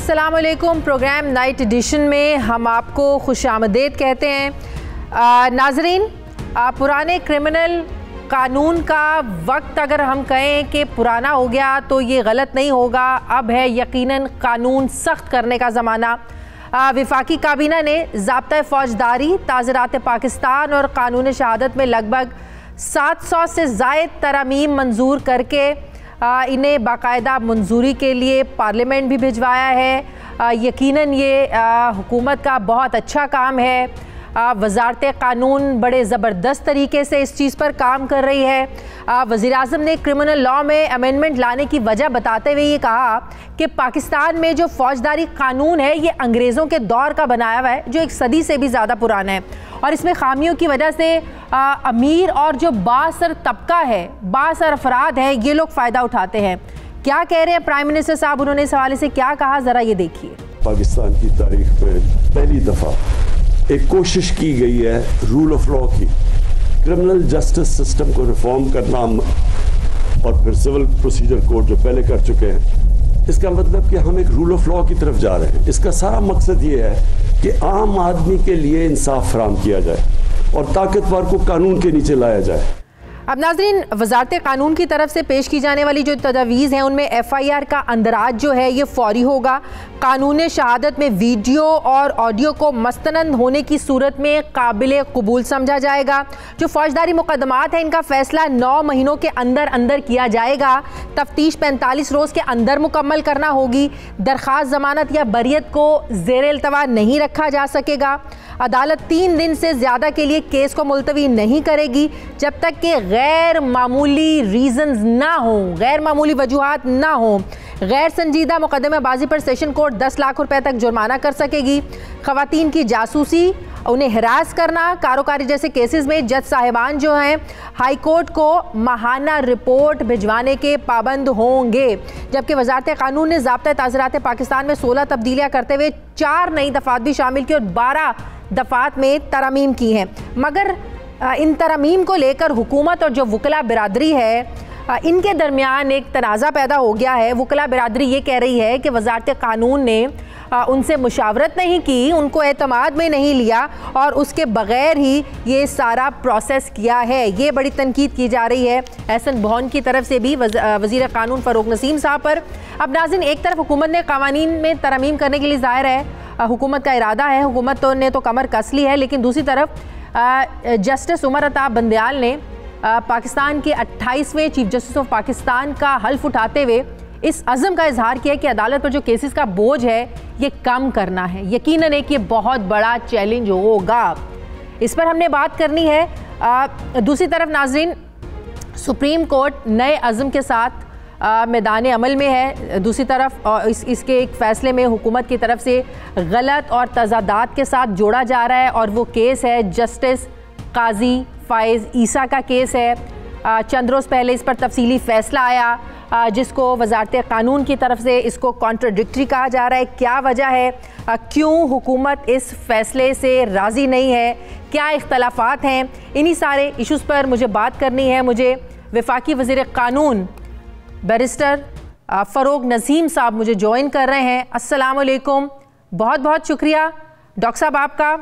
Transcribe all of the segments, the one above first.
अस्सलाम वालेकुम। Programme night addition में हम आपको खुशामदीद कहते हैं। नाजरीन, पुराने क्रिमिनल कानून का वक्त अगर हम कहें कि पुराना हो गया तो ये गलत नहीं होगा। अब है यकीनन कानून सख्त करने का ज़माना। वफाकी काबीना ने ज़ाब्ता फ़ौजदारी, ताज़रात पाकिस्तान और कानून शहादत में लगभग 700 से ज़ायद तरमीम मंजूर करके इन्हें बाकायदा मंजूरी के लिए पार्लियामेंट भी भिजवाया है। यकीनन ये हुकूमत का बहुत अच्छा काम है। वज़ारत कानून बड़े ज़बरदस्त तरीके से इस चीज़ पर काम कर रही है। वज़ीर-ए-आज़म ने क्रिमिनल लॉ में अमेंडमेंट लाने की वजह बताते हुए ये कहा कि पाकिस्तान में जो फ़ौजदारी कानून है ये अंग्रेज़ों के दौर का बनाया हुआ है, जो एक सदी से भी ज़्यादा पुराना है, और इसमें खामियों की वजह से अमीर और जो बाअसर तबका है, बाअसर अफराद हैं, ये लोग फ़ायदा उठाते हैं। क्या कह रहे हैं प्राइम मिनिस्टर साहब, उन्होंने इस हवाले से क्या कहा, ज़रा ये देखिए। पाकिस्तान की तारीख में पहली दफ़ा एक कोशिश की गई है रूल ऑफ लॉ की, क्रिमिनल जस्टिस सिस्टम को रिफॉर्म करना और फिर सिविल प्रोसीजर कोड जो पहले कर चुके हैं। इसका मतलब कि हम एक रूल ऑफ लॉ की तरफ जा रहे हैं। इसका सारा मकसद ये है कि आम आदमी के लिए इंसाफ फराहम किया जाए और ताकतवर को कानून के नीचे लाया जाए। अब नाज़रीन, वज़ारत कानून की तरफ से पेश की जाने वाली जो तजवीज़ हैं उनमें FIR का अंदराज जो है ये फौरी होगा। कानून शहादत में वीडियो और ऑडियो को मस्तनद होने की सूरत में काबिल कबूल समझा जाएगा। जो फौजदारी मुकदमात हैं इनका फ़ैसला 9 महीनों के अंदर अंदर किया जाएगा। तफ्तीश 45 रोज़ के अंदर मुकम्मल करना होगी। दरख्वास्त ज़मानत या बरियत को ज़ेर इल्तवा नहीं रखा जा सकेगा। अदालत 3 दिन से ज़्यादा के लिए केस को मुलतवी नहीं करेगी जब तक कि गैर मामूली रीज़न्स ना हो, गैर मामूली वजूहात ना हो। गैर संजीदा मुकदमेबाजी पर सेशन कोर्ट 10 लाख रुपए तक जुर्माना कर सकेगी। ख़वातीन की जासूसी, उन्हें हिरास करना, कारोकारी जैसे केसेस में जज साहिबान जो हैं हाई कोर्ट को माहाना रिपोर्ट भिजवाने के पाबंद होंगे। जबकि वज़ारत कानून ने ज़ाब्ता ताज़रात पाकिस्तान में 16 तब्दीलियाँ करते हुए 4 नई दफ़ात भी शामिल की और 12 दफ़ात में तरमीम की हैं। मगर इन तरमीम को लेकर हुकूमत और जो वकला बिरादरी है इनके दरमियान एक तनाज़ा पैदा हो गया है। वकला बिरादरी ये कह रही है कि वज़ारत कानून ने उनसे मुशावरत नहीं की, उनको एतमाद में नहीं लिया और उसके बग़ैर ही ये सारा प्रोसेस किया है। ये बड़ी तनकीद की जा रही है एहसन भवन की तरफ से भी वज़ीर कानून फ़ारूक नसीम साहब पर। अब नाज़रीन, एक तरफ हुकूमत ने क़वानीन में तरमीम करने के लिए ज़ाहिर है हुकूमत का इरादा है, हुकूमत ने तो कमर कस ली है, लेकिन दूसरी तरफ जस्टिस उमर अता बंदयाल ने पाकिस्तान के 28वें चीफ जस्टिस ऑफ पाकिस्तान का हल्फ उठाते हुए इस अज़म का इजहार किया कि अदालत पर जो केसेस का बोझ है ये कम करना है। यकीनन एक ये बहुत बड़ा चैलेंज होगा, इस पर हमने बात करनी है। दूसरी तरफ नाज़रीन, सुप्रीम कोर्ट नए अज़म के साथ मैदान अमल में है। दूसरी तरफ इसके एक फ़ैसले में हुकूमत की तरफ से गलत और तज़ादात के साथ जोड़ा जा रहा है और वो केस है जस्टिस काजी फ़ाइज़ ईसा का केस है। चंद रोज़ पहले इस पर तफसीली फ़ैसला आया जिसको वज़ारत कानून की तरफ से इसको कॉन्ट्रडिक्टरी कहा जा रहा है। क्या वजह है, क्यों हुकूमत इस फ़ैसले से राज़ी नहीं है, क्या इख्तलाफात हैं, इन्हीं सारे इशूज़ पर मुझे बात करनी है। मुझे वफाकी वज़ीर कानून बैरिस्टर फ़ारूक नसीम साहब मुझे ज्वाइन कर रहे हैं। अस्सलाम वालेकुम, बहुत बहुत शुक्रिया डॉक्टर साहब आपका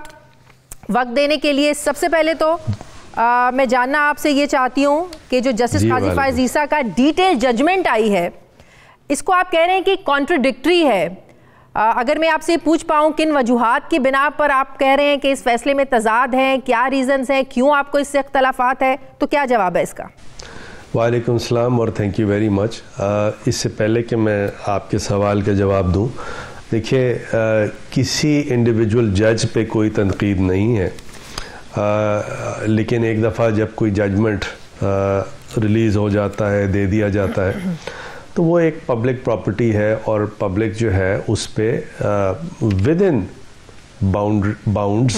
वक्त देने के लिए। सबसे पहले तो मैं जानना आपसे ये चाहती हूँ कि जो जस्टिस काजी फ़ाइज़ ईसा का डिटेल जजमेंट आई है, इसको आप कह रहे हैं कि कॉन्ट्रडिक्टरी है। अगर मैं आपसे पूछ पाऊँ किन वजूहात की बिना पर आप कह रहे हैं कि इस फैसले में तज़ाद हैं, क्या रीज़न्स हैं, क्यों आपको इससे इख्तलाफात है, तो क्या जवाब है इसका? वालेकुम सलाम और थैंक यू वेरी मच। इससे पहले कि मैं आपके सवाल का जवाब दूं, देखिए किसी इंडिविजुअल जज पे कोई तनकीद नहीं है, लेकिन एक दफ़ा जब कोई जजमेंट रिलीज़ हो जाता है, दे दिया जाता है, तो वो एक पब्लिक प्रॉपर्टी है और पब्लिक जो है उस पर विद इन बाउंड्स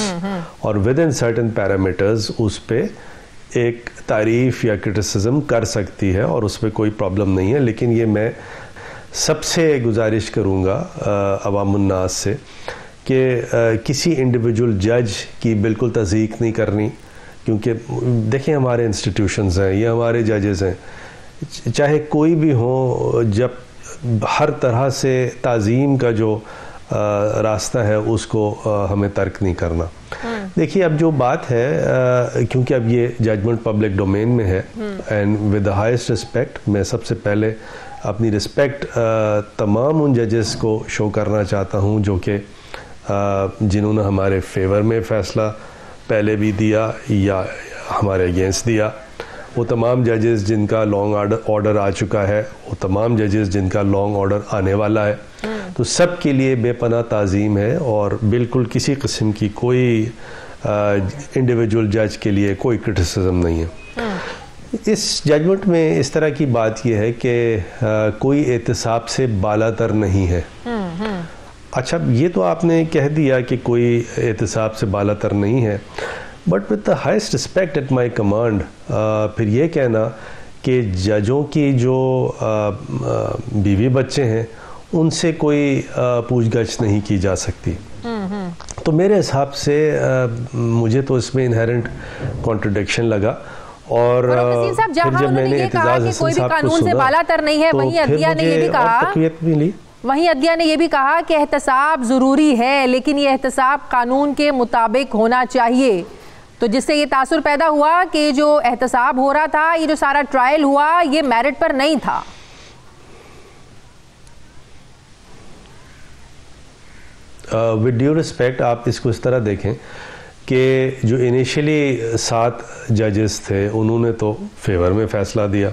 और विद इन सर्टन पैरामीटर्स उस पर एक तारीफ़ या क्रिटिसिज्म कर सकती है और उस पर कोई प्रॉब्लम नहीं है। लेकिन ये मैं सबसे गुजारिश करूँगा अवामुन्नास से कि किसी इंडिविजुअल जज की बिल्कुल तज़ीक नहीं करनी, क्योंकि देखें हमारे इंस्टीट्यूशंस हैं, ये हमारे जजेस हैं, चाहे कोई भी हो, जब हर तरह से ताज़ीम का जो रास्ता है उसको हमें तर्क नहीं करना। देखिए अब जो बात है, क्योंकि अब ये जजमेंट पब्लिक डोमेन में है, and with the highest respect, मैं सबसे पहले अपनी रिस्पेक्ट तमाम उन जजेस को शो करना चाहता हूँ जो कि जिन्होंने हमारे फेवर में फ़ैसला पहले भी दिया या हमारे अगेंस्ट दिया। वो तमाम जजेस जिनका लॉन्ग ऑर्डर आ चुका है, वो तमाम जजेस जिनका लॉन्ग ऑर्डर आने वाला है, तो सब के लिए बेपनाह ताज़ीम है और बिल्कुल किसी किस्म की कोई इंडिविजुअल जज के लिए कोई क्रिटिसिज्म नहीं है। इस जजमेंट में इस तरह की बात यह है कि कोई एहतसाब से बालातर नहीं है। अच्छा, ये तो आपने कह दिया कि कोई एहतसाब से बालातर नहीं है, but with the highest respect at my command, फिर ये कहना कि जजों की जो बीवी बच्चे हैं उनसे कोई पूछगछ नहीं की जा सकती। तो मेरे हिसाब से मुझे तो इसमें इनहेरेंट कॉन्ट्रडिक्शन लगा। और फिर जब मैंने एतजाज़ हसन साहब को सुना, बालातर नहीं है, वहीं अदिया ने ये भी कहा, वहीं अदिया ने यह भी कहा कि एहतसाब ज़रूरी है, लेकिन ये एहतसाब कानून के मुताबिक होना चाहिए। तो जिससे ये तासुर पैदा हुआ कि जो एहतसाब हो रहा था, ये जो सारा ट्रायल हुआ, ये मेरिट पर नहीं था। विद ड्यू रिस्पेक्ट, आप इसको इस तरह देखें कि जो इनिशियली 7 जजेस थे उन्होंने तो फेवर में फ़ैसला दिया,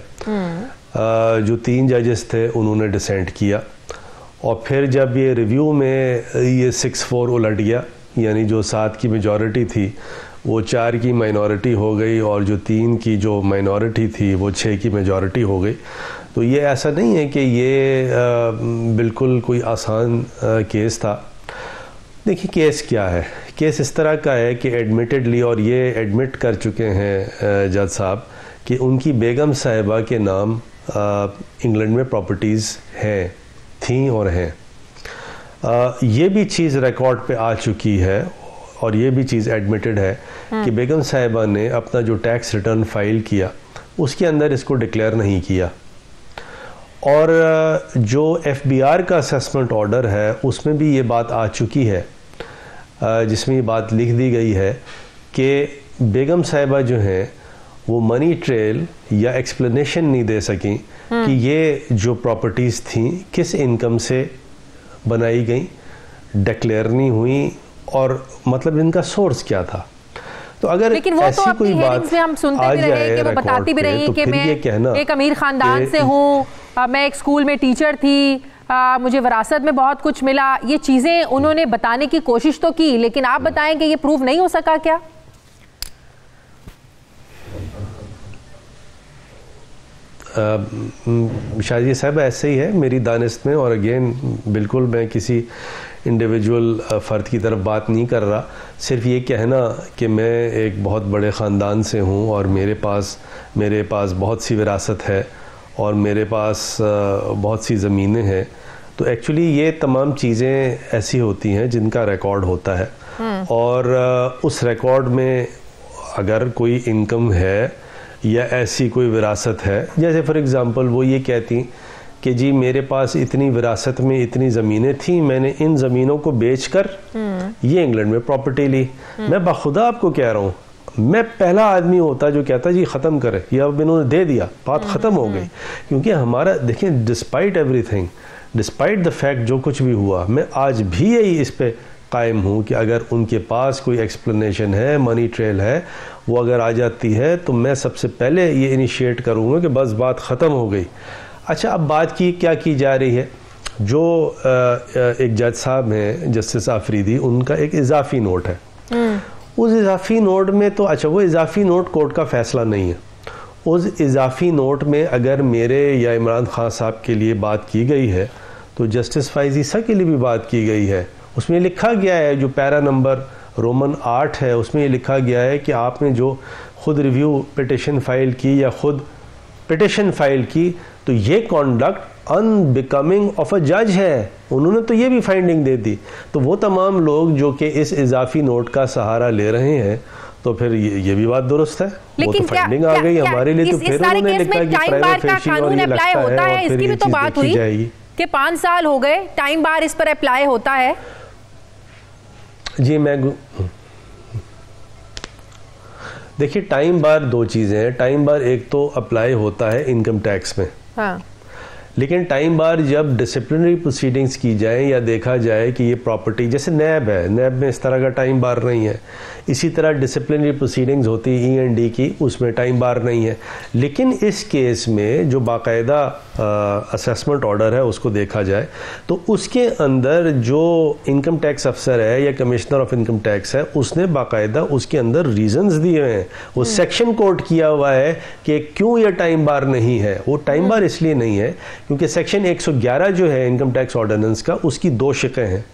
जो 3 जजेस थे उन्होंने डिसेंट किया, और फिर जब ये रिव्यू में ये 6-4 उलट गया, यानी जो 7 की मेजॉरिटी थी वो 4 की माइनॉरिटी हो गई, और जो 3 की जो माइनॉरिटी थी वो 6 की मेजॉरिटी हो गई। तो ये ऐसा नहीं है कि ये बिल्कुल कोई आसान केस था। देखिए केस क्या है, केस इस तरह का है कि एडमिटेडली, और ये एडमिट कर चुके हैं जज साहब, कि उनकी बेगम साहिबा के नाम इंग्लैंड में प्रॉपर्टीज़ हैं, थी और हैं। ये भी चीज़ रिकॉर्ड पे आ चुकी है, और ये भी चीज़ एडमिटेड है कि बेगम साहिबा ने अपना जो टैक्स रिटर्न फाइल किया उसके अंदर इसको डिक्लेयर नहीं किया, और जो FBI का असेसमेंट ऑर्डर है उसमें भी ये बात आ चुकी है, जिसमें ये बात लिख दी गई है कि बेगम साहिबा जो हैं वो मनी ट्रेल या एक्सप्लेनेशन नहीं दे सकें कि ये जो प्रॉपर्टीज़ थी किस इनकम से बनाई गई, डिक्लेयर नहीं हुई, और मतलब इनका सोर्स क्या था। तो अगर लेकिन वो ऐसी तो कोई बात में हम सुनते भी रहे कि वो बताती भी रही कि मैं एक अमीर ख़ानदान से हूँ, मैं एक स्कूल में टीचर थी, मुझे विरासत में बहुत कुछ मिला, ये चीज़ें उन्होंने बताने की कोशिश तो की, लेकिन आप बताएं कि ये प्रूफ नहीं हो सका क्या? शाजी साहब ऐसे ही है मेरी दानिश में, और अगेन बिल्कुल मैं किसी इंडिविजुअल फ़र्द की तरफ बात नहीं कर रहा, सिर्फ ये कहना कि मैं एक बहुत बड़े ख़ानदान से हूँ और मेरे पास बहुत सी विरासत है और मेरे पास बहुत सी ज़मीनें हैं। तो एक्चुअली ये तमाम चीज़ें ऐसी होती हैं जिनका रिकॉर्ड होता है, और उस रिकॉर्ड में अगर कोई इनकम है या ऐसी कोई विरासत है, जैसे फॉर एग्ज़ाम्पल वो ये कहती कि जी मेरे पास इतनी विरासत में इतनी ज़मीनें थी, मैंने इन ज़मीनों को बेचकर ये इंग्लैंड में प्रॉपर्टी ली। मैं बखुदा आपको कह रहा हूँ, मैं पहला आदमी होता जो कहता जी ख़त्म करे, या अब इन्होंने दे दिया, बात ख़त्म हो गई। क्योंकि हमारा देखें, despite everything, despite the fact जो कुछ भी हुआ, मैं आज भी यही इस पे कायम हूँ कि अगर उनके पास कोई एक्सप्लेनेशन है, मनी ट्रेल है, वो अगर आ जाती है तो मैं सबसे पहले ये इनिशिएट करूँगा कि बस बात ख़त्म हो गई। अच्छा, अब बात की क्या की जा रही है, जो एक जज साहब हैं जस्टिस आफरीदी, उनका एक इजाफी नोट है। उस इजाफी नोट में तो अच्छा, वो इजाफी नोट कोर्ट का फ़ैसला नहीं है। उस इजाफी नोट में अगर मेरे या इमरान खान साहब के लिए बात की गई है तो जस्टिस फाइज़ ईसा के लिए भी बात की गई है। उसमें लिखा गया है, जो पैरा नंबर रोमन 8 है, उसमें ये लिखा गया है कि आपने जो खुद रिव्यू पिटिशन फ़ाइल की या खुद पिटिशन फ़ाइल की, तो ये कॉन्डक्ट अनबिकमिंग ऑफ अ जज है। उन्होंने तो ये भी फाइंडिंग दे दी। तो वो तमाम लोग जो कि इस इजाफी नोट का सहारा ले रहे हैं, तो फिर ये भी बात दुरुस्त है, वो तो फाइंडिंग आ गई हमारे लिए। तो फिर उन्होंने लिखा कि प्राइमा फेशी और ये लगता है, और फिर ये चीज़ देखी जाएगी। कि 5 साल हो गए, टाइम बार इस पर अप्लाई होता है? जी देखिए, टाइम बार दो चीज़ें हैं। टाइम बार एक तो अप्लाई होता है इनकम टैक्स में, हाँ, लेकिन टाइम बार जब डिसिप्लिनरी प्रोसीडिंग्स की जाए या देखा जाए कि ये प्रॉपर्टी, जैसे नैब है, नैब में इस तरह का टाइम बार नहीं है, इसी तरह डिसिप्लिनरी प्रोसीडिंग्स होती E&D की, उसमें टाइम बार नहीं है। लेकिन इस केस में जो बाकायदा असेसमेंट ऑर्डर है उसको देखा जाए तो उसके अंदर जो इनकम टैक्स अफसर है या कमिश्नर ऑफ इनकम टैक्स है, उसने बाकायदा उसके अंदर रीजंस दिए हुए हैं, वो सेक्शन कोट किया हुआ है कि क्यों ये टाइम बार नहीं है। वो टाइम बार इसलिए नहीं है क्योंकि सेक्शन 111 जो है इनकम टैक्स ऑर्डिनेंस का, उसकी 2 शिकें हैं।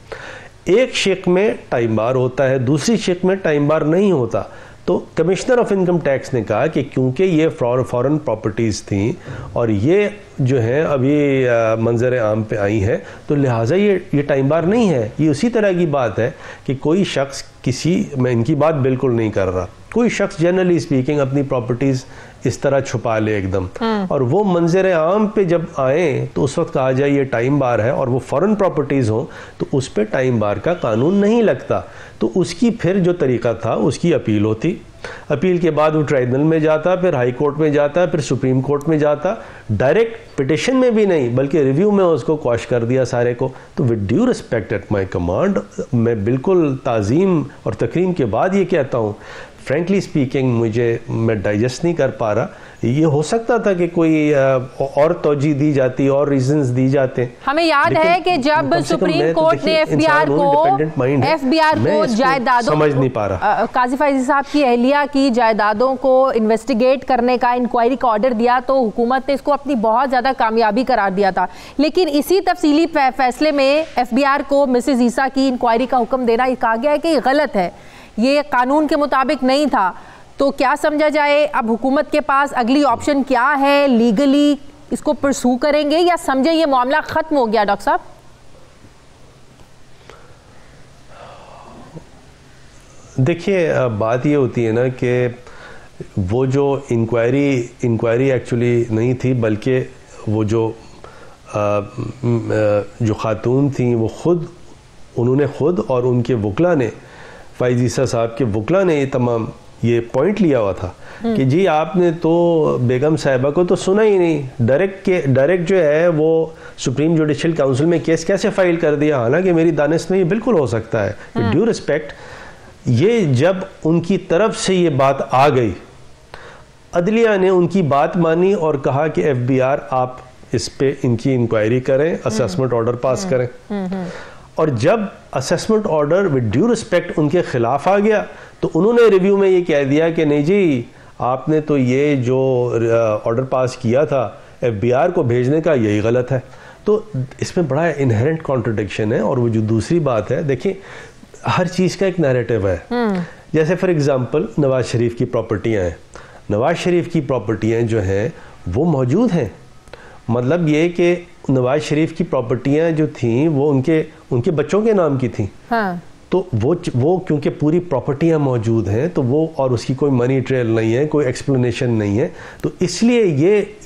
एक शिक में टाइम बार होता है, दूसरी शिक में टाइम बार नहीं होता। तो कमिश्नर ऑफ इनकम टैक्स ने कहा कि क्योंकि ये फॉरेन प्रॉपर्टीज़ थी और ये जो है अभी मंजर आम पे आई है, तो लिहाजा ये टाइम बार नहीं है। ये उसी तरह की बात है कि कोई शख्स मैं इनकी बात बिल्कुल नहीं कर रहा, कोई शख्स जनरली स्पीकिंग अपनी प्रॉपर्टीज़ इस तरह छुपा ले एकदम, और वो मंजर आम पे जब आए तो उस वक्त कहा जाए ये टाइम बार है, और वो फॉरेन प्रॉपर्टीज़ हो तो उस पर टाइम बार का कानून नहीं लगता। तो उसकी फिर जो तरीका था उसकी अपील होती, अपील के बाद वो ट्राइब्यूनल में जाता, फिर हाई कोर्ट में जाता, फिर सुप्रीम कोर्ट में जाता। डायरेक्ट पिटिशन में भी नहीं बल्कि रिव्यू में उसको क्वाश कर दिया सारे को। तो with due respect at my command, मैं बिल्कुल ताज़ीम और तकरीम के बाद ये कहता हूँ, फ्रेंकली स्पीकिंग मैं डाइजेस्ट नहीं कर पा रहा। ये हो सकता था कि कोई और तौजी दी जाती और रीजंस दी जाते। हमें याद है कि जब सुप्रीम कोर्ट ने एफबीआर को जायदादों, समझ नहीं पा रहा, काजी फैजी साहब की अहलिया की जायदादों को इन्वेस्टिगेट करने का, इंक्वायरी का ऑर्डर दिया, तो हुकूमत ने इसको अपनी बहुत ज़्यादा कामयाबी करार दिया था। लेकिन इसी तफसीली फैसले में एफबीआर को मिसेज ईसा की इंक्वायरी का हुक्म देना, कहा गया है कि गलत है, ये कानून के मुताबिक नहीं था। तो क्या समझा जाए, अब हुकूमत के पास अगली ऑप्शन क्या है? लीगली इसको परसू करेंगे या समझे ये मामला खत्म हो गया? डॉक्टर साहब, देखिए बात ये होती है ना कि वो जो इंक्वायरी एक्चुअली नहीं थी, बल्कि वो जो खातून थी वो उन्होंने खुद और उनके वकला ने, फैज़ ईसा साहब के वकला ने ये पॉइंट लिया हुआ था कि जी आपने तो बेगम साहिबा को तो सुना ही नहीं, डायरेक्ट जो है वो सुप्रीम जुडिशल काउंसिल में केस कैसे फाइल कर दिया। हालांकि मेरी दानिश में ये बिल्कुल हो सकता है, ड्यू रिस्पेक्ट, ये जब उनकी तरफ से ये बात आ गई, अदलिया ने उनकी बात मानी और कहा कि एफबीआर आप इस पे इनकी इंक्वायरी करें, असेसमेंट ऑर्डर पास करें। और जब assessment order with due respect उनके खिलाफ आ गया तो उन्होंने रिव्यू में ये कह दिया कि नहीं जी, आपने तो ये जो ऑर्डर पास किया था एफबीआर को भेजने का, यही गलत है। तो इसमें बड़ा इनहेरेंट कॉन्ट्रडिक्शन है। और वो जो दूसरी बात है, देखिए हर चीज़ का एक नैरेटिव है। जैसे फॉर एग्जांपल नवाज शरीफ की प्रॉपर्टियां हैं, नवाज शरीफ की प्रॉपर्टियां जो हैं वो मौजूद हैं। मतलब ये कि नवाज शरीफ की प्रॉपर्टियां जो थीं वो उनके बच्चों के नाम की थीं। हाँ। तो वो क्योंकि पूरी प्रॉपर्टियां मौजूद हैं तो वो, और उसकी कोई मनी ट्रेल नहीं है, कोई एक्सप्लेनेशन नहीं है, तो इसलिए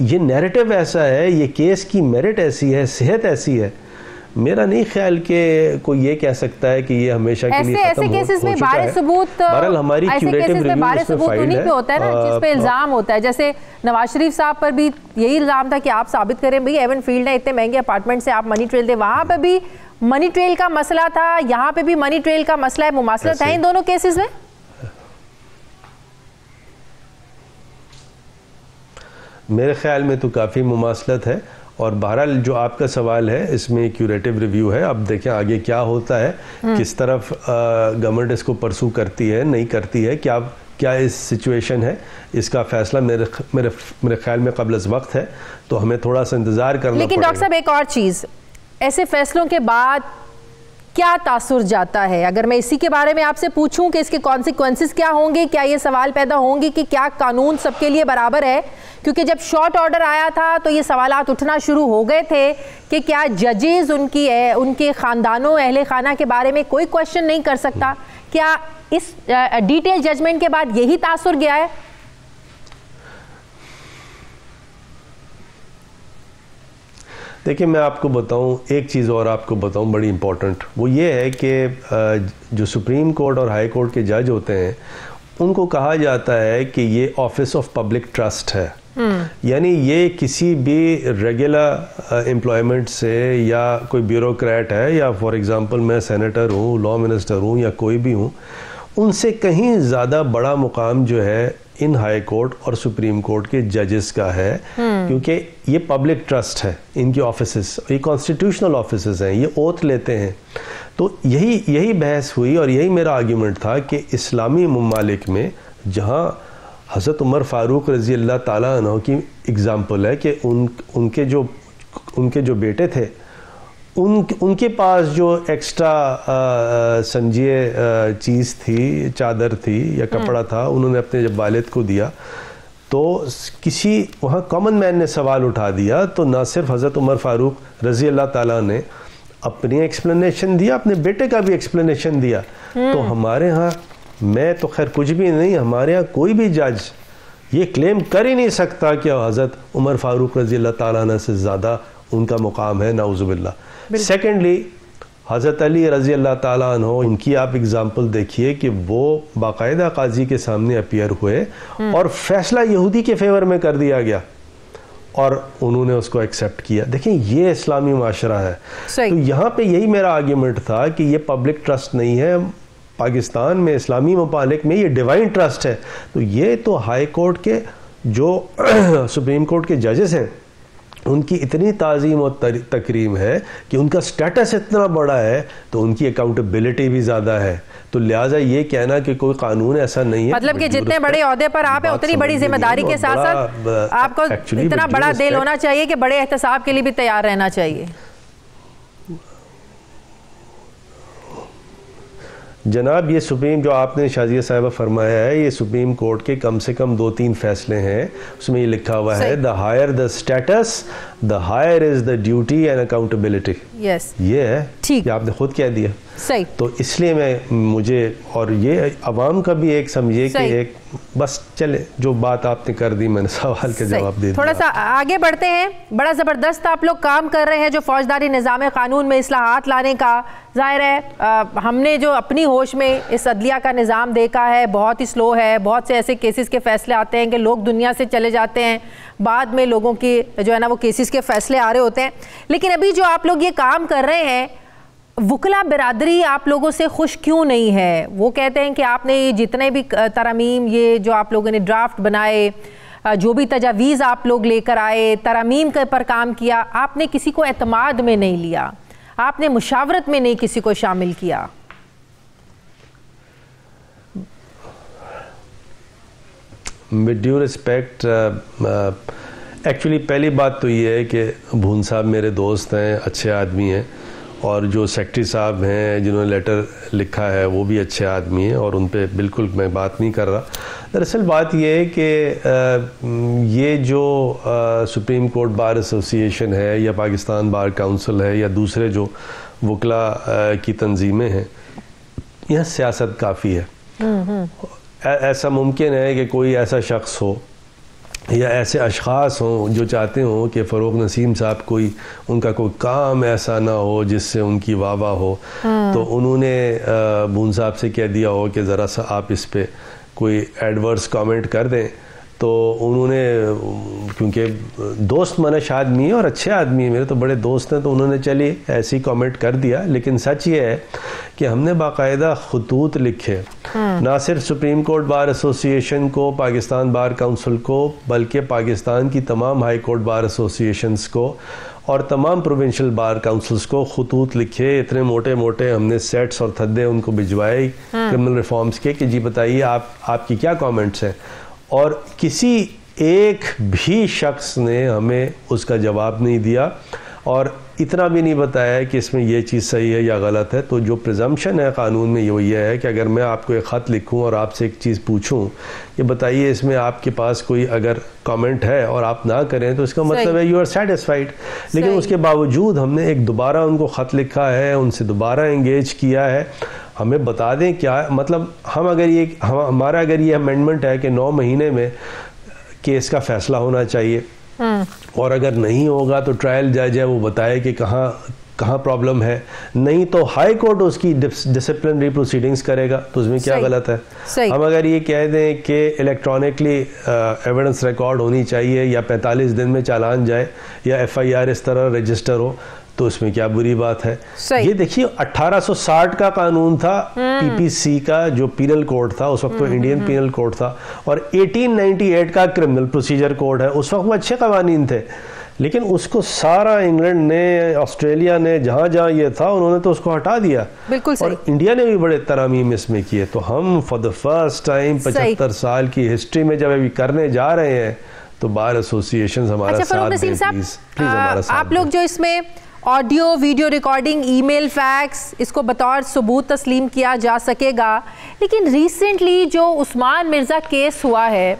ये नैरेटिव ऐसा है, ये केस की मेरिट ऐसी है, सेहत ऐसी है। मेरा नहीं ख्याल कि कोई ये कह सकता है कि ये हमेशा के लिए खत्म हो चुका है। बहरहाल हमारी क्यूरेटिव रिव्यू इसमें फाइल है, होता है ना, जिस पे इल्जाम होता है। जैसे नवाज शरीफ साहब पर भी यही इल्जाम था कि आप साबित करें भाई एवन फील्ड है, इतने महंगे अपार्टमेंट से आप मनी ट्रेल दे, वहां पे भी मनी ट्रेल का मसला था, यहाँ पे भी मनी ट्रेल का मसला है। मुमासलत है इन दोनों केसेस में? मेरे ख्याल में तो काफ़ी मुमासलत है। और बहरहाल जो आपका सवाल है इसमें क्यूरेटिव रिव्यू है, अब देखें आगे क्या होता है, किस तरफ गवर्नमेंट इसको परसू करती है, नहीं करती है, क्या इस सिचुएशन है, इसका फैसला मेरे ख्याल में क़ब्ल अज़ वक्त है, तो हमें थोड़ा सा इंतज़ार करना पड़ेगा। लेकिन डॉक्टर साहब एक और चीज़, ऐसे फैसलों के बाद क्या तासुर जाता है? अगर मैं इसी के बारे में आपसे पूछूं कि इसके कॉन्सिक्वेंसेस क्या होंगे, क्या ये सवाल पैदा होंगे कि क्या कानून सबके लिए बराबर है? क्योंकि जब शॉर्ट ऑर्डर आया था तो ये सवालात उठना शुरू हो गए थे कि क्या जजेस उनके ख़ानदानों, अहले खाना के बारे में कोई क्वेश्चन नहीं कर सकता? क्या इस डिटेल जजमेंट के बाद यही तासुर गया है? देखिए मैं आपको बताऊं एक चीज़ और आपको बताऊं बड़ी इम्पोर्टेंट, वो ये है कि जो सुप्रीम कोर्ट और हाई कोर्ट के जज होते हैं उनको कहा जाता है कि ये ऑफिस ऑफ पब्लिक ट्रस्ट है। यानी ये किसी भी रेगुलर एम्प्लॉयमेंट से या कोई ब्यूरोक्रेट है या फॉर एग्जांपल मैं सेनेटर हूँ, लॉ मिनिस्टर हूँ या कोई भी हूँ, उनसे कहीं ज़्यादा बड़ा मुकाम जो है इन हाई कोर्ट और सुप्रीम कोर्ट के जजेस का है, क्योंकि ये पब्लिक ट्रस्ट है, इनके ऑफिसेस, ये कॉन्स्टिट्यूशनल ऑफिसेस हैं, ये ओथ लेते हैं। तो यही बहस हुई और यही मेरा आर्ग्यूमेंट था कि इस्लामी ममालिक में जहाँ हज़रत उमर फ़ारूक रज़ी अल्लाह ताला अन्हु की एग्ज़ाम्पल है कि उनके जो बेटे थे उनके पास जो एक्स्ट्रा समझिए चीज़ थी, चादर थी या कपड़ा था, उन्होंने अपने जब वालिद को दिया तो किसी वहाँ कॉमन मैन ने सवाल उठा दिया, तो ना सिर्फ हज़रत उमर फ़ारूक रज़ी अल्लाह ताला ने अपनी एक्सप्लेनेशन दिया, अपने बेटे का भी एक्सप्लेनेशन दिया। तो हमारे यहाँ, मैं तो खैर कुछ भी नहीं, हमारे यहाँ कोई भी जज ये क्लेम कर ही नहीं सकता कि हज़रत उमर फ़ारूक रज़ी अल्लाह ताला अन्हु से ज़्यादा उनका मुकाम है, नाउज़ुबिल्लाह। सेकेंडली हज़रत अली रज़ी अल्लाह ताला अन्हु, उनकी आप एग्ज़ाम्पल देखिए कि वो बाकायदा काजी के सामने अपीयर हुए और फैसला यहूदी के फेवर में कर दिया गया और उन्होंने उसको एक्सेप्ट किया। देखें ये इस्लामी माशरा है। तो यहाँ पे यही मेरा आर्ग्यूमेंट था कि ये पब्लिक ट्रस्ट नहीं है, पाकिस्तान में इस्लामी ममालिक में ये डिवाइन ट्रस्ट है। तो ये तो हाई कोर्ट के जो सुप्रीम कोर्ट के जजेस हैं उनकी इतनी ताज़ीम और तकरीम है कि उनका स्टेटस इतना बड़ा है तो उनकी अकाउंटेबिलिटी भी ज़्यादा है। तो लिहाजा ये कहना कि कोई कानून ऐसा नहीं है, मतलब कि जितने बड़े ओहदे पर आप हैं उतनी बड़ी जिम्मेदारी के साथ साथ आपको इतना बड़ा दिल होना चाहिए कि बड़े एहतसाब के लिए भी तैयार रहना चाहिए। जनाब ये सुप्रीम, जो आपने शाजिया साहिबा फरमाया है, ये सुप्रीम कोर्ट के कम से कम 2-3 फैसले हैं, उसमें ये लिखा हुआ है the higher the status the higher is the duty and accountability. Yes, ये है, ठीक, आपने खुद कह दिया। सही। तो इसलिए मुझे और ये अवाम का भी एक समझिए कि एक बस चले, जो बात आपने कर दी मैंने सवाल का जवाब दे दिया। थोड़ा सा आगे बढ़ते हैं। बड़ा ज़बरदस्त आप लोग काम कर रहे हैं जो फौजदारी निज़ाम कानून में इस्लाहात लाने का। ज़ाहिर है हमने जो अपनी होश में इस अदलिया का निज़ाम देखा है बहुत ही स्लो है। बहुत से ऐसे केसेस के फ़ैसले आते हैं कि लोग दुनिया से चले जाते हैं, बाद में लोगों की जो है ना वो केसेस के फ़ैसले आ रहे होते हैं। लेकिन अभी जो आप लोग ये काम कर रहे हैं, वकला बिरादरी आप लोगों से खुश क्यों नहीं है? वो कहते हैं कि आपने ये जितने भी तरमीम, ये जो आप लोगों ने ड्राफ्ट बनाए, जो भी तजावीज़ आप लोग लेकर आए, तरमीम के पर काम किया, आपने किसी को एतमाद में नहीं लिया, आपने मुशावरत में नहीं किसी को शामिल किया। विद ड्यू रिस्पेक्ट, एक्चुअली पहली बात तो ये है कि भून साहब मेरे दोस्त हैं, अच्छे आदमी हैं, और जो सेक्रेटरी साहब हैं जिन्होंने लेटर लिखा है वो भी अच्छे आदमी हैं और उन पे बिल्कुल मैं बात नहीं कर रहा। दरअसल बात ये है कि ये जो सुप्रीम कोर्ट बार एसोसिएशन है या पाकिस्तान बार काउंसिल है या दूसरे जो वकला की तंजीमें हैं, यहाँ सियासत काफ़ी है। ऐसा मुमकिन है कि कोई ऐसा शख्स हो या ऐसे अशख़ास हों जो चाहते हों कि फ़रूक नसीम साहब उनका कोई काम ऐसा ना हो जिससे उनकी वाह वाह हो, तो उन्होंने बून साहब से कह दिया हो कि ज़रा सा आप इस पे कोई एडवर्स कमेंट कर दें। तो उन्होंने, क्योंकि दोस्त मनश आदमी है और अच्छे आदमी है, मेरे तो बड़े दोस्त हैं, तो उन्होंने चलिए ऐसे ही कमेंट कर दिया। लेकिन सच ये है कि हमने बाकायदा खतूत लिखे, ना सिर्फ सुप्रीम कोर्ट बार एसोसिएशन को, पाकिस्तान बार काउंसिल को, बल्कि पाकिस्तान की तमाम हाई कोर्ट बार एसोसिएशंस को और तमाम प्रोविंशियल बार काउंसिल्स को खतूत लिखे। इतने मोटे मोटे हमने सेट्स और थद्दे उनको भिजवाए क्रिमिनल रिफॉर्म्स के कि जी बताइए आपकी क्या कमेंट्स हैं, और किसी एक भी शख्स ने हमें उसका जवाब नहीं दिया और इतना भी नहीं बताया कि इसमें यह चीज़ सही है या गलत है। तो जो प्रिजम्पशन है क़ानून में वो ये है कि अगर मैं आपको एक ख़त लिखूं और आपसे एक चीज़ पूछूं कि बताइए इसमें आपके पास कोई अगर कमेंट है और आप ना करें तो इसका मतलब है यू आर सेटिस्फाइड। लेकिन उसके बावजूद हमने एक दोबारा उनको ख़त लिखा है, उनसे दोबारा इंगेज किया है, हमें बता दें क्या मतलब हमारा अगर ये अमेंडमेंट है कि 9 महीने में केस का फ़ैसला होना चाहिए, और अगर नहीं होगा तो ट्रायल जज है वो बताए कि कहाँ प्रॉब्लम है, नहीं तो हाई कोर्ट उसकी डिसिप्लिनरी प्रोसीडिंग्स करेगा, तो उसमें क्या गलत है। हम अगर ये कह दें कि इलेक्ट्रॉनिकली एविडेंस रिकॉर्ड होनी चाहिए या 45 दिन में चालान जाए या FIR इस तरह रजिस्टर हो, तो उसमें क्या बुरी बात है। ये देखिए 1860 का कानून था PPC का, जो पीनल कोड था उस वक्त, तो इंडियन पीनल कोड था, और 1898 का क्रिमिनल प्रोसीजर कोड है। उस वक्त वो अच्छे कवानीन थे, लेकिन उसको सारा इंग्लैंड ने, ऑस्ट्रेलिया ने, जहाँ जहाँ ये था उन्होंने तो उसको हटा दिया। बिल्कुल सही। और इंडिया ने भी बड़े तरामीम इसमें किए। तो हम फॉर द फर्स्ट टाइम 75 साल की हिस्ट्री में जब अभी करने जा रहे हैं, तो बार एसोसिएशन हमारा साथ दें प्लीज हमारा साथ। आप लोग जो इसमें audio video recording, email, fax, इसको बतौर सबूत तस्लीम किया जा सकेगा, लेकिन रिसेंटली जो उस्मान मिर्ज़ा केस हुआ है,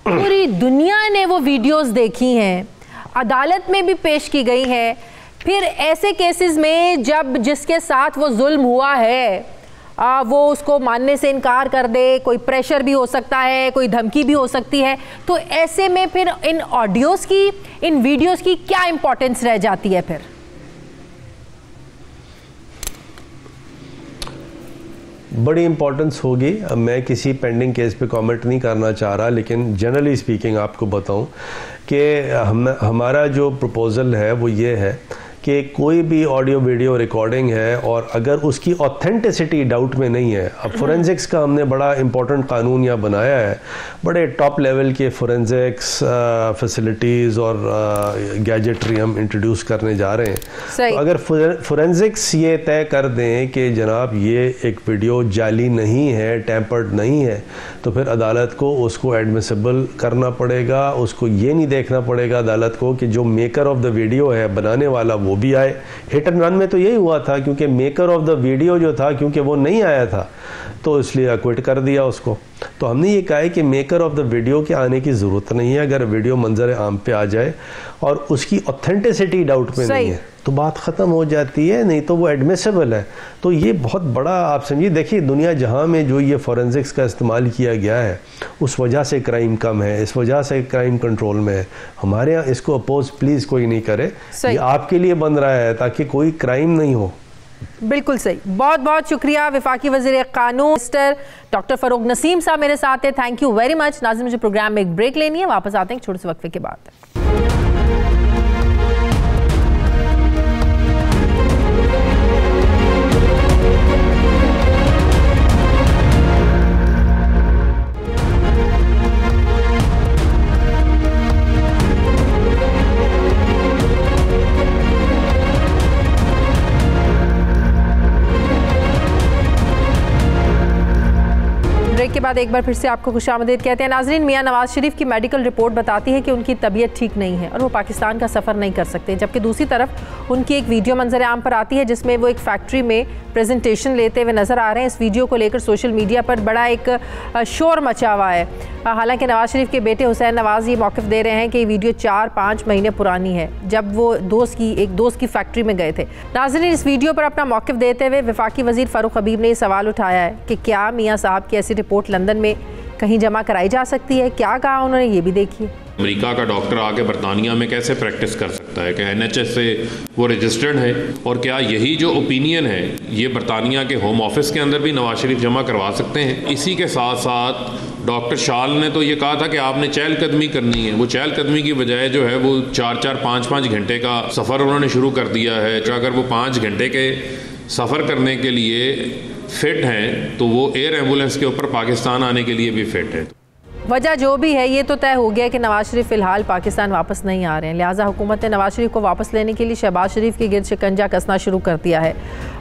पूरी दुनिया ने वो वीडियोस देखी हैं, अदालत में भी पेश की गई है। फिर ऐसे केसेस में जब जिसके साथ वो जुल्म हुआ है वो उसको मानने से इनकार कर दे, कोई प्रेशर भी हो सकता है, कोई धमकी भी हो सकती है, तो ऐसे में फिर इन ऑडियोज़ की, इन वीडियोज़ की क्या इंपॉर्टेंस रह जाती है? फिर बड़ी इंपॉर्टेंस होगी। अब मैं किसी पेंडिंग केस पे कमेंट नहीं करना चाह रहा, लेकिन जनरली स्पीकिंग आपको बताऊं कि हमारा जो प्रपोज़ल है वो ये है कि कोई भी ऑडियो वीडियो रिकॉर्डिंग है और अगर उसकी ऑथेंटिसिटी डाउट में नहीं है, अब फोरेंसिक्स का हमने बड़ा इंपॉर्टेंट कानून यहाँ बनाया है, बड़े टॉप लेवल के फोरेंसिक्स फैसिलिटीज़ और गैजेटरी हम इंट्रोड्यूस करने जा रहे हैं। तो अगर फोरेंसिक्स ये तय कर दें कि जनाब ये एक वीडियो जाली नहीं है, टैम्पर्ड नहीं है, तो फिर अदालत को उसको एडमिसिबल करना पड़ेगा। उसको ये नहीं देखना पड़ेगा अदालत को कि जो मेकर ऑफ द वीडियो है, बनाने वाला, वो भी आए। हिट एंड रन में तो यही हुआ था, क्योंकि मेकर ऑफ द वीडियो जो था, क्योंकि वो नहीं आया था, तो इसलिए अक्विट कर दिया उसको। तो हमने ये कहा है कि मेकर ऑफ द वीडियो के आने की ज़रूरत नहीं है। अगर वीडियो मंजर आम पे आ जाए और उसकी ऑथेंटिसिटी डाउट में नहीं है, तो बात ख़त्म हो जाती है, नहीं तो वो एडमिसिबल है। तो ये बहुत बड़ा, आप समझिए, देखिए दुनिया जहाँ में जो ये फोरेंसिक्स का इस्तेमाल किया गया है, उस वजह से क्राइम कम है, इस वजह से क्राइम कंट्रोल में है। हमारे यहाँ इसको अपोज प्लीज़ कोई नहीं करे, ये आपके लिए बन रहा है ताकि कोई क्राइम नहीं हो। बिल्कुल सही। बहुत बहुत शुक्रिया वफाकी वज़ीर कानून मिस्टर डॉक्टर फ़रूक नसीम साहब मेरे साथ है। Thank you very much. नाज़रीन, मुझे प्रोग्राम में एक ब्रेक लेनी है, वापस आते हैं छोटे से वक्फे के बाद। के बाद एक बार फिर से आपको खुशामदीद कहते हैं। नाजरीन, मियां नवाज शरीफ की मेडिकल रिपोर्ट बताती है कि उनकी तबीयत ठीक नहीं है और वो पाकिस्तान का सफ़र नहीं कर सकते, जबकि दूसरी तरफ उनकी एक वीडियो मंजर आम पर आती है जिसमें वो एक फैक्ट्री में प्रेजेंटेशन लेते हुए नज़र आ रहे हैं। इस वीडियो को लेकर सोशल मीडिया पर बड़ा एक शोर मचा हुआ है। हालांकि नवाज शरीफ के बेटे हुसैन नवाज ये मौक़िफ़ दे रहे हैं कि ये वीडियो 4-5 महीने पुरानी है, जब वो एक दोस्त की फैक्ट्री में गए थे। नाज़रीन, इस वीडियो पर अपना मौक़िफ़ देते हुए वफाकी वज़ीर फ़ारूक हबीब ने ये सवाल उठाया है कि क्या मियाँ साहब की ऐसी रिपोर्ट लंदन में कहीं जमा कराई जा सकती है। क्या कहा उन्होंने, ये भी देखिए। अमेरिका का डॉक्टर आके बरतानिया में कैसे प्रैक्टिस कर सकता है कि NHS से वो रजिस्टर्ड है, और क्या यही जो ओपिनियन है ये बरतानिया के होम ऑफिस के अंदर भी नवाज शरीफ जमा करवा सकते हैं। इसी के साथ साथ डॉक्टर शाल ने तो ये कहा था कि आपने चहलकदमी करनी है। वो चहलकदमी की बजाय जो है वो 4-4, 5-5 घंटे का सफ़र उन्होंने शुरू कर दिया है। तो अगर वो 5 घंटे के सफ़र करने के लिए फ़िट हैं तो वो एयर एम्बुलेंस के ऊपर पाकिस्तान आने के लिए भी फ़िट है। वजह जो भी है, ये तो तय हो गया कि नवाज शरीफ फ़िलहाल पाकिस्तान वापस नहीं आ रहे हैं, लिहाजा हुकूमत ने नवाज शरीफ को वापस लेने के लिए शहबाज शरीफ के गिरद शिकंजा कसना शुरू कर दिया है।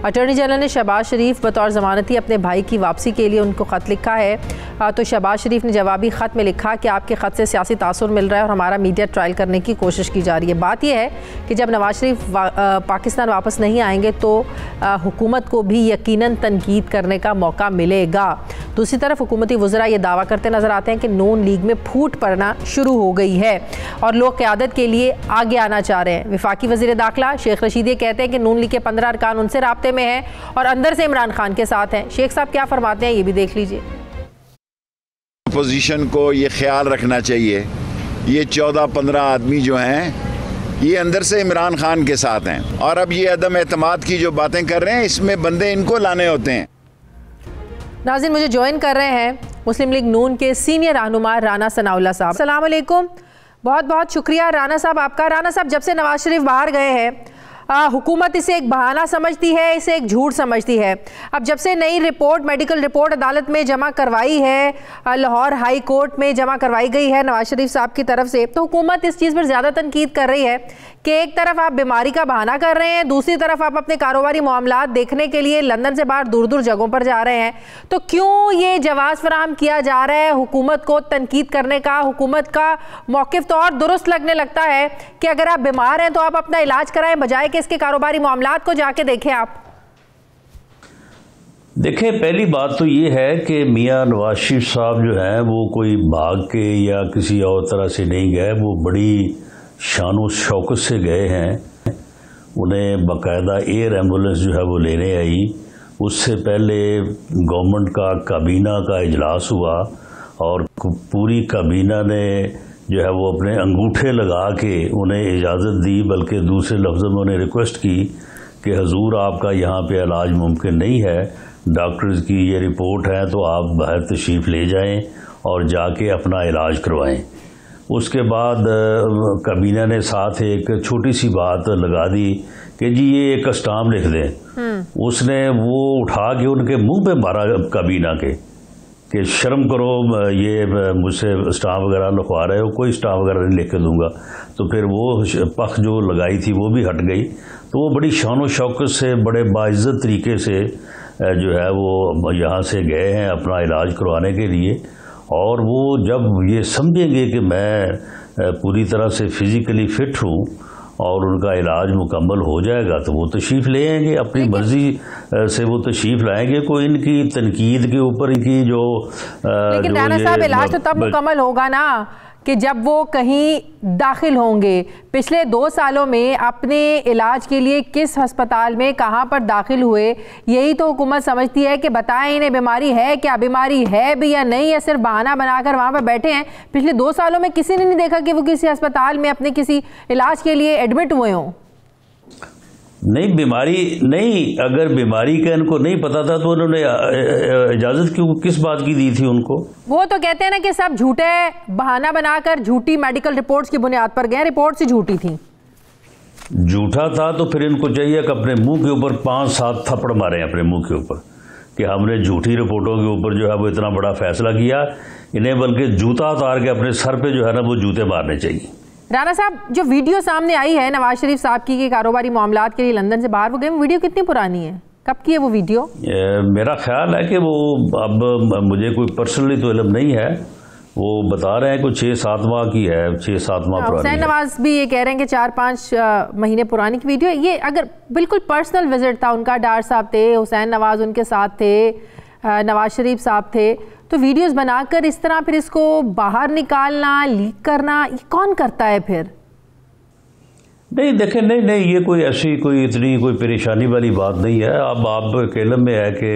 अटॉर्नी जनरल ने शहबाज शरीफ बतौर ज़मानती अपने भाई की वापसी के लिए उनको ख़त लिखा है। तो शहबाज शरीफ ने जवाबी ख़त में लिखा कि आपके ख़त से सियासी तासुर मिल रहा है और हमारा मीडिया ट्रायल करने की कोशिश की जा रही है। बात यह है कि जब नवाज शरीफ पाकिस्तान वापस नहीं आएंगे तो हुकूमत को भी यकीनन तनकीद करने का मौका मिलेगा। दूसरी तरफ हुकूमती वज़रा ये दावा करते नज़र आते हैं कि नून लीग में फूट पड़ना शुरू हो गई है और लोग क़यादत के लिए आगे आना चाह रहे हैं। वफाकी वज़ीर दाखिला शेख रशीद ये कहते हैं कि नून लीग के 15 अरकान उनसे राब्ते में हैं और अंदर से इमरान खान के साथ हैं। शेख साहब क्या फरमाते हैं, ये भी देख लीजिए। अपोजिशन को ये ख्याल रखना चाहिए ये 14-15 आदमी जो हैं ये अंदर से इमरान खान के साथ हैं, और अब ये अदम एतमाद की जो बातें कर रहे हैं इसमें बंदे इनको लाने होते हैं। नाज़रीन, मुझे ज्वाइन कर रहे हैं मुस्लिम लीग नून के सीनियर रहनुमा राना सनाउल्लाह साहब। अस्सलाम वालेकुम, बहुत बहुत शुक्रिया राना साहब आपका। राना साहब, जब से नवाज शरीफ बाहर गए हैं हुकूमत इसे एक बहाना समझती है, इसे एक झूठ समझती है। अब जब से नई रिपोर्ट, मेडिकल रिपोर्ट अदालत में जमा करवाई है, लाहौर हाई कोर्ट में जमा करवाई गई है नवाज शरीफ साहब की तरफ से, तो हुकूमत इस चीज़ पर ज़्यादा तनकीद कर रही है कि एक तरफ आप बीमारी का बहाना कर रहे हैं, दूसरी तरफ आप अपने कारोबारी मामलात देखने के लिए लंदन से बाहर दूर दूर जगहों पर जा रहे हैं। तो क्यों ये जवाब फराहम किया जा रहा है हुकूमत को तनकीद करने का? हुकूमत का मौक़िफ़ तो और दुरुस्त लगने लगता है कि अगर आप बीमार हैं तो आप अपना इलाज कराएं, बजाय कि इसके कारोबारी मामलात को जाके देखें। आप देखें, पहली बात तो ये है कि मियां नवाज शरीफ साहब जो हैं वो कोई भाग के या किसी और तरह से नहीं गए, वो बड़ी शान शौकत से गए हैं। उन्हें बाकायदा एयर एम्बुलेंस जो है वो लेने आई। उससे पहले गवर्नमेंट का काबीना का इजलास हुआ और पूरी काबीना ने जो है वो अपने अंगूठे लगा के उन्हें इजाज़त दी, बल्कि दूसरे लफ्ज़ों में उन्हें रिक्वेस्ट की कि हजूर आपका यहाँ पे इलाज मुमकिन नहीं है, डॉक्टर्स की ये रिपोर्ट है तो आप बाहर तशरीफ़ ले जाएं और जाके अपना इलाज करवाएं। उसके बाद काबीना ने साथ एक छोटी सी बात लगा दी कि जी ये एक स्टाम्प लिख दें। उसने वो उठा के उनके मुंह पे मारा काबीना के कि शर्म करो, ये मुझसे स्टाम्प वगैरह लिखवा रहे हो, कोई स्टाम्प वगैरह नहीं लिख के दूंगा। तो फिर वो पख जो लगाई थी वो भी हट गई। तो वो बड़ी शान व शौकत से बड़े बाइज्जत तरीके से जो है वो यहाँ से गए हैं अपना इलाज करवाने के लिए। और वो जब ये समझेंगे कि मैं पूरी तरह से फिज़िकली फ़िट हूँ और उनका इलाज मुकम्मल हो जाएगा तो वो तशरीफ़ ले आएंगे, अपनी मर्ज़ी से वो तशरीफ़ लाएंगे। कोई इनकी तनकीद के ऊपर इनकी जो लेकिन राना साहब, इलाज तो तब मुकम्मल होगा ना कि जब वो कहीं दाखिल होंगे। पिछले 2 सालों में अपने इलाज के लिए किस अस्पताल में कहाँ पर दाखिल हुए, यही तो हुकूमत समझती है कि बताएं इन्हें बीमारी है क्या, बीमारी है भी या नहीं, या सिर्फ बहाना बनाकर वहाँ पर बैठे हैं। पिछले 2 सालों में किसी ने नहीं देखा कि वो किसी अस्पताल में अपने किसी इलाज के लिए एडमिट हुए हों। नहीं, बीमारी नहीं, अगर बीमारी का इनको नहीं पता था तो उन्होंने इजाज़त क्यों किस बात की दी थी उनको? वो तो कहते हैं ना कि सब झूठे बहाना बनाकर झूठी मेडिकल रिपोर्ट्स की बुनियाद पर गए, रिपोर्ट्स ही झूठी थी। झूठा था तो फिर इनको चाहिए कि अपने मुंह के ऊपर 5-7 थप्पड़ मारें अपने मुंह के ऊपर कि हमने झूठी रिपोर्टों के ऊपर जो है वो इतना बड़ा फैसला किया। इन्हें बल्कि जूता उतार के अपने सर पे जो है ना वो जूते मारने चाहिए। राना साहब, जो वीडियो सामने आई है नवाज शरीफ साहब की कि कारोबारी मामलात के लिए लंदन से बाहर वो गए, वीडियो कितनी पुरानी है, कब की है वो वीडियो? मेरा ख्याल है कि वो, अब मुझे कोई पर्सनली तो इल्म नहीं है, वो बता रहे हैं कुछ 6-7 माह की है, 6-7 माह पुरानी। हुसैन नवाज भी ये कह रहे हैं कि 4-5 महीने पुरानी की वीडियो। ये अगर बिल्कुल पर्सनल विजिट था उनका, डार साहब थे, हुसैन नवाज उनके साथ थे, नवाज शरीफ साहब थे, तो वीडियोस बनाकर इस तरह फिर इसको बाहर निकालना, लीक करना, ये कौन करता है फिर? नहीं देखें, नहीं ये कोई ऐसी कोई इतनी कोई परेशानी वाली बात नहीं है। अब आप इल्म में है कि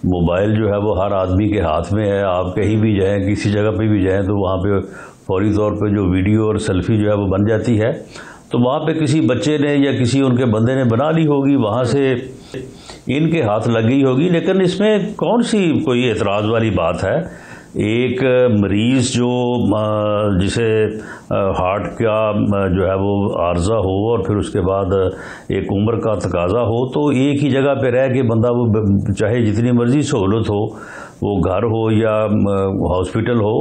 मोबाइल जो है वो हर आदमी के हाथ में है। आप कहीं भी जाएं, किसी जगह पे भी जाएं तो वहाँ पे फौरी तौर पे जो वीडियो और सेल्फी जो है वो बन जाती है। तो वहाँ पे किसी बच्चे ने या किसी उनके बंदे ने बना ली होगी, वहाँ से इनके हाथ लग गई होगी। लेकिन इसमें कौन सी कोई एतराज़ वाली बात है? एक मरीज़ जो जिसे हार्ट का जो है वो आर्जा हो और फिर उसके बाद एक उम्र का तकाजा हो, तो एक ही जगह पे रह के बंदा वो चाहे जितनी मर्जी सहूलत हो, वो घर हो या हॉस्पिटल हो,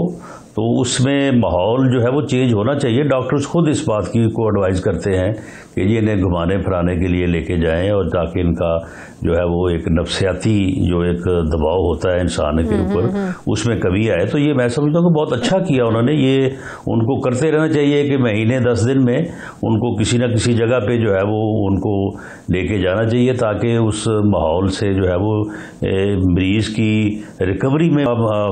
तो उसमें माहौल जो है वो चेंज होना चाहिए। डॉक्टर्स खुद इस बात की को एडवाइस करते हैं कि ये इन्हें घुमाने फिराने के लिए लेके जाएं और ताकि इनका जो है वो एक नफ्सियाती जो एक दबाव होता है इंसान के ऊपर उसमें कमी आए। तो ये मैं समझता हूँ कि बहुत अच्छा किया उन्होंने। ये उनको करते रहना चाहिए कि महीने 10 दिन में उनको किसी न किसी जगह पे जो है वो उनको लेके जाना चाहिए ताकि उस माहौल से जो है वो मरीज़ की रिकवरी में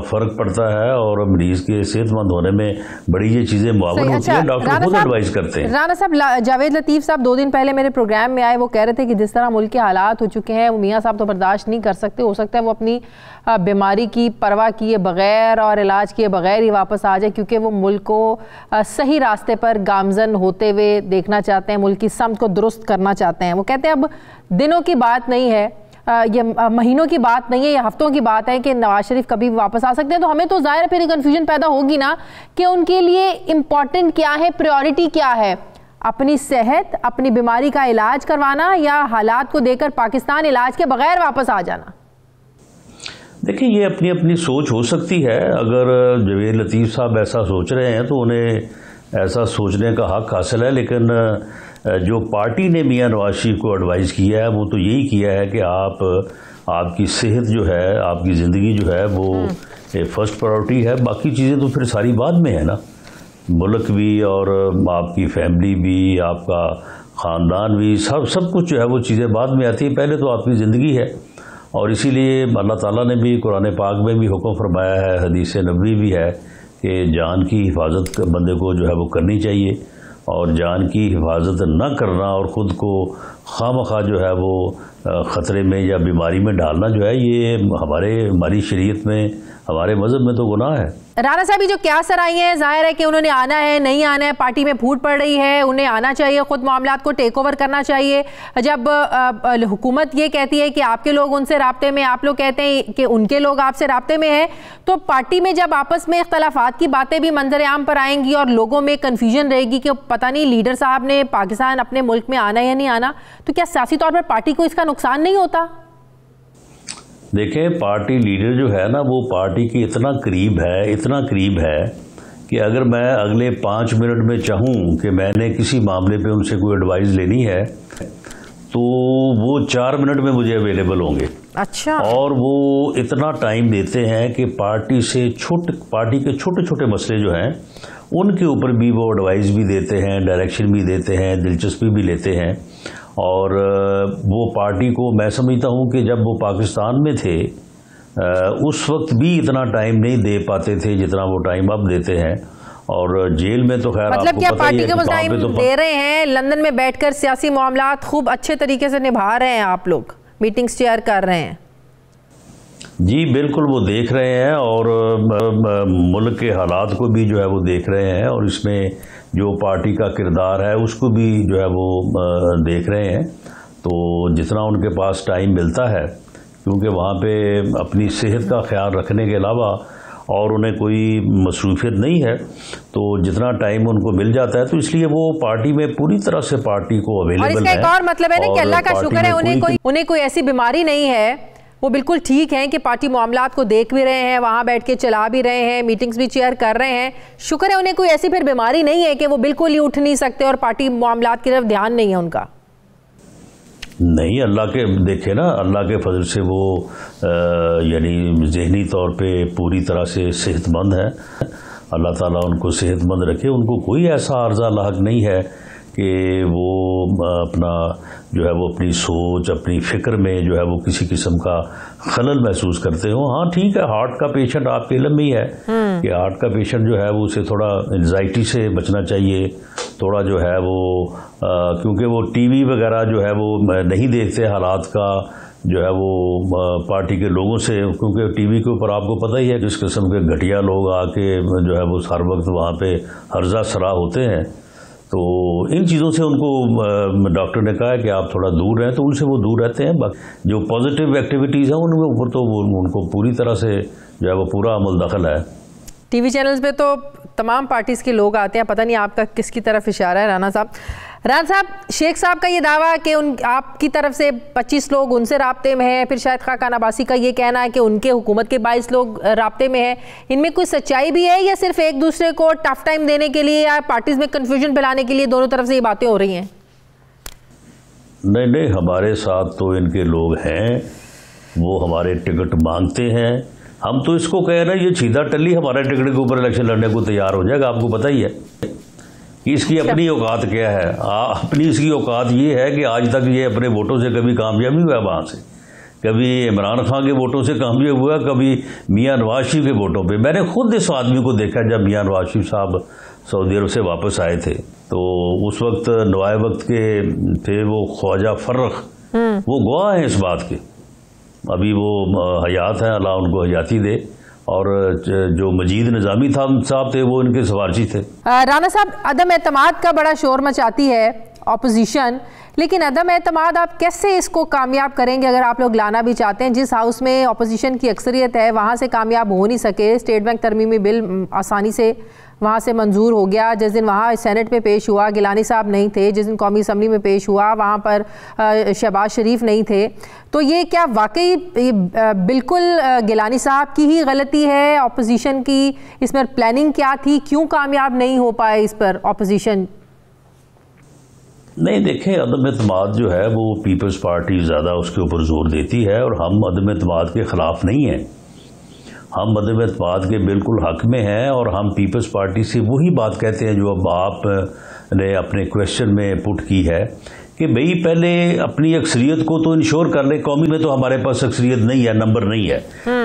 फ़र्क पड़ता है और मरीज़ के सेहतमंद होने में बड़ी ये चीज़ें मुआवन होती हैं। डॉक्टर खुद एडवाइस करते हैं। राना साहब, जावेद लतीफ़ साहब 2 दिन पहले मेरे प्रोग्राम में आए, वो कह रहे थे कि जिस तरह मुल्क के हालात हो चुके हैं वो मियाँ साहब तो बर्दाश्त नहीं कर सकते, हो सकता है वो अपनी बीमारी की परवाह किए बगैर और इलाज किए बगैर ही वापस आ जाए, क्योंकि वो मुल्क को सही रास्ते पर गामजन होते हुए देखना चाहते हैं, मुल्क की समत को दुरुस्त करना चाहते हैं। वो कहते हैं अब दिनों की बात नहीं है, ये महीनों की बात नहीं है, ये हफ्तों की बात है कि नवाज शरीफ कभी वापस आ सकते हैं। तो हमें तो ज़ाहिर फिर कन्फ्यूजन पैदा होगी ना कि उनके लिए इम्पॉर्टेंट क्या है, प्रायोरिटी क्या है, अपनी सेहत, अपनी बीमारी का इलाज करवाना या हालात को देखकर पाकिस्तान इलाज के बगैर वापस आ जाना। देखिए, ये अपनी अपनी सोच हो सकती है। अगर जावेद लतीफ़ साहब ऐसा सोच रहे हैं तो उन्हें ऐसा सोचने का हक हासिल है, लेकिन जो पार्टी ने मियां नवाज शरीफ को एडवाइस किया है वो तो यही किया है कि आपकी सेहत जो है, आपकी ज़िंदगी जो है वो फर्स्ट प्रायोरिटी है, बाकी चीज़ें तो फिर सारी बाद में है ना। मुल्क भी और आपकी फैमिली भी, आपका ख़ानदान भी, सब कुछ जो है वो चीज़ें बाद में आती है, पहले तो आपकी ज़िंदगी है। और इसीलिए अल्लाह ताला ने भी कुरान पाक में भी हुक्म फरमाया है, हदीस नबवी भी है कि जान की हिफाजत बंदे को जो है वो करनी चाहिए, और जान की हिफाजत न करना और ख़ुद को खामखा जो है वो ख़तरे में या बीमारी में डालना जो है, ये हमारी शरीयत में, हमारे मज़हब में तो गुनाह है। राना साहब, जो क्या सर आई हैं, जाहिर है कि उन्होंने आना है, नहीं आना है, पार्टी में फूट पड़ रही है, उन्हें आना चाहिए, खुद मामलात को टेक ओवर करना चाहिए। जब हुकूमत ये कहती है कि आपके लोग उनसे राब्ते में, आप लोग कहते हैं कि उनके लोग आपसे राब्ते में हैं, तो पार्टी में जब आपस में इख्तलाफात की बातें भी मंजर आम पर आएंगी और लोगों में कन्फ्यूजन रहेगी कि पता नहीं लीडर साहब ने पाकिस्तान अपने मुल्क में आना या नहीं आना, तो क्या सियासी तौर पर पार्टी को इसका नुकसान नहीं होता? देखें, पार्टी लीडर जो है ना वो पार्टी के इतना करीब है कि अगर मैं अगले 5 मिनट में चाहूँ कि मैंने किसी मामले पे उनसे कोई एडवाइस लेनी है तो वो 4 मिनट में मुझे अवेलेबल होंगे। अच्छा। और वो इतना टाइम देते हैं कि पार्टी के छोटे छोटे मसले जो हैं उनके ऊपर भी वो एडवाइस भी देते हैं, डायरेक्शन भी देते हैं, दिलचस्पी भी लेते हैं। और वो पार्टी को मैं समझता हूँ कि जब वो पाकिस्तान में थे उस वक्त भी इतना टाइम नहीं दे पाते थे जितना वो टाइम अब देते हैं। और जेल में तो खैर मतलब क्या पार्टी को टाइम दे रहे हैं, लंदन में बैठकर सियासी मामलात खूब अच्छे तरीके से निभा रहे हैं, आप लोग मीटिंग्स चेयर कर रहे हैं? जी बिल्कुल, वो देख रहे हैं और मुल्क के हालात को भी जो है वो देख रहे हैं, और इसमें जो पार्टी का किरदार है उसको भी जो है वो देख रहे हैं। तो जितना उनके पास टाइम मिलता है, क्योंकि वहाँ पे अपनी सेहत का ख्याल रखने के अलावा और उन्हें कोई मसरूफियत नहीं है, तो जितना टाइम उनको मिल जाता है तो इसलिए वो पार्टी में पूरी तरह से पार्टी को अवेलेबल है। और इसका एक और मतलब है ना कि अल्लाह का शुक्र है उन्हें कोई ऐसी बीमारी नहीं है, वो बिल्कुल ठीक हैं कि पार्टी मामलात को देख भी रहे हैं, वहाँ बैठ के चला भी रहे हैं, मीटिंग्स भी चेयर कर रहे हैं। शुक्र है उन्हें कोई ऐसी फिर बीमारी नहीं है कि वो बिल्कुल ही उठ नहीं सकते और पार्टी मामलात की तरफ ध्यान नहीं है उनका। नहीं, अल्लाह के देखे ना, अल्लाह के फजल से वो यानी जहनी तौर पे पूरी तरह से सेहतमंद है। अल्लाह ताला उनको सेहतमंद रखे, उनको कोई ऐसा अर्जा लाहक नहीं है कि वो अपना जो है वो अपनी सोच, अपनी फ़िक्र में जो है वो किसी किस्म का खलल महसूस करते हो। हाँ ठीक है, हार्ट का पेशेंट आपके इल्म में ही है कि हार्ट का पेशेंट जो है वो उसे थोड़ा एंजाइटी से बचना चाहिए, थोड़ा जो है वो क्योंकि वो टीवी वगैरह जो है वो नहीं देखते हालात का जो है वो पार्टी के लोगों से, क्योंकि टीवी के ऊपर आपको पता ही है किस किस्म के घटिया लोग आके जो है वो हर वक्त वहाँ पे हर्जा सरा होते हैं। तो इन चीज़ों से उनको डॉक्टर ने कहा है कि आप थोड़ा दूर रहें, तो उनसे वो दूर रहते हैं। बाकी जो पॉजिटिव एक्टिविटीज़ हैं उनके ऊपर तो उनको पूरी तरह से जो है वो पूरा अमल दखल है। टीवी चैनल्स पे तो तमाम पार्टीज़ के लोग आते हैं, पता नहीं आपका किसकी तरफ इशारा है राना साहब। राना साहब, शेख साहब का ये दावा कि आपकी तरफ से 25 लोग उनसे राब्ते में हैं, फिर शायद खाकान अब्बासी का ये कहना है कि उनके हुकूमत के 22 लोग राब्ते में हैं, इनमें कोई सच्चाई भी है या सिर्फ एक दूसरे को टफ टाइम देने के लिए या पार्टीज़ में कन्फ्यूजन फैलाने के लिए दोनों तरफ से ये बातें हो रही हैं? नहीं, हमारे साथ तो इनके लोग हैं, वो हमारे टिकट मांगते हैं। हम तो इसको कह रहे हैं ये छीदा टल्ली हमारे टिकट के ऊपर इलेक्शन लड़ने को तैयार हो जाएगा। आपको पता ही है कि इसकी अपनी औकात क्या है। अपनी इसकी औकात ये है कि आज तक ये अपने वोटों से कभी कामयाब नहीं हुआ वहाँ से, कभी इमरान खान के वोटों से कामयाब हुआ, कभी मियां नवाज शरीफ के वोटों पे। मैंने खुद इस आदमी को देखा जब मियां नवाज शरीफ साहब सऊदी अरब से वापस आए थे, तो उस वक्त नवाए वक्त के थे वो ख्वाजा फर्रख, वो गवाह हैं इस बात के, अभी वो हयात हैं, अल्लाह उनको हयाती दे, और जो मजीद निजामी साहब थे वो इनके सवारची थे। राना साहब, अदम एतमाद का बड़ा शोर मचाती है ऑपोजिशन, लेकिन अदम एतमाद आप कैसे इसको कामयाब करेंगे अगर आप लोग लाना भी चाहते हैं? जिस हाउस में ऑपोजिशन की अक्सरियत है वहाँ से कामयाब हो नहीं सके। स्टेट बैंक तरमीमी बिल आसानी से वहाँ से मंजूर हो गया। जिस दिन वहाँ सेनेट में पेश हुआ गिलानी साहब नहीं थे, जिस दिन कौमी असम्बली में पेश हुआ वहाँ पर शहबाज शरीफ नहीं थे। तो ये क्या वाकई बिल्कुल गिलानी साहब की ही गलती है, ऑपोजिशन की इसमें प्लानिंग क्या थी, क्यों कामयाब नहीं हो पाए इस पर ऑपोजिशन? नहीं, देखें, अदम एतमाद जो है वो पीपल्स पार्टी ज़्यादा उसके ऊपर जोर देती है, और हम अदम एतमाद के ख़िलाफ़ नहीं हैं, हम अदम एतमाद के बिल्कुल हक में हैं, और हम पीपल्स पार्टी से वही बात कहते हैं जो अब आपने अपने क्वेश्चन में पुट की है कि भाई पहले अपनी अक्सरियत को तो इंश्योर कर ले। कौमी में तो हमारे पास अक्सरियत नहीं है, नंबर नहीं है,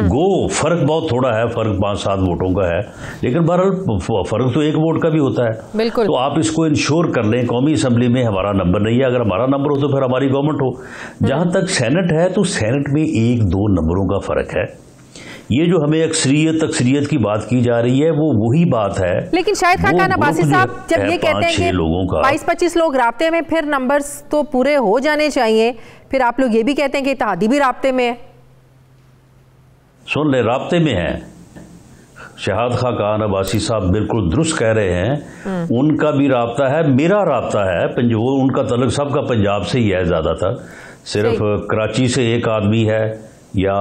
गो फर्क बहुत थोड़ा है, फर्क 5-7 वोटों का है, लेकिन बहरहाल फर्क तो 1 वोट का भी होता है। बिल्कुल। तो आप इसको इंश्योर कर लें, कौमी असम्बली में हमारा नंबर नहीं है, अगर हमारा नंबर हो तो फिर हमारी गवर्नमेंट हो। जहां तक सेनेट है तो सेनेट में 1-2 नंबरों का फर्क है। ये जो हमें अक्सरियत की बात की जा रही है वो वही बात है। लेकिन शाहिद खान अब्बासी साहब जब ये कहते हैं कि लोगों का 22-25 लोग राब्ते में, फिर नंबर्स तो पूरे हो जाने चाहिए, फिर आप लोग ये भी कहते हैं कि इत्तेहादी भी राब्ते में है। सुन ले, राब्ते में है। शाहिद खान अब्बासी साहब बिल्कुल दुरुस्त कह रहे हैं, उनका भी राब्ता है, मेरा राब्ता है, वो उनका तल्लुक सबका पंजाब से ही है ज़्यादातर, सिर्फ कराची से एक आदमी है या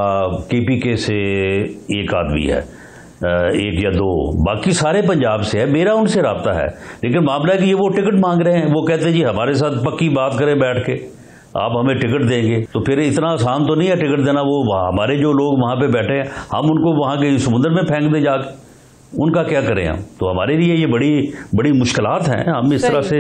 KPK से एक आदमी है, 1 या 2, बाकी सारे पंजाब से है, मेरा उनसे राब्ता है। लेकिन मामला है कि ये वो टिकट मांग रहे हैं, वो कहते हैं जी हमारे साथ पक्की बात करें बैठ के, आप हमें टिकट देंगे। तो फिर इतना आसान तो नहीं है टिकट देना। वो हमारे जो लोग वहाँ पे बैठे हैं, हम उनको वहाँ के समुद्र में फेंक दें जाके, उनका क्या करें हम? तो हमारे लिए ये बड़ी मुश्किलात हैं। हम इस तरह से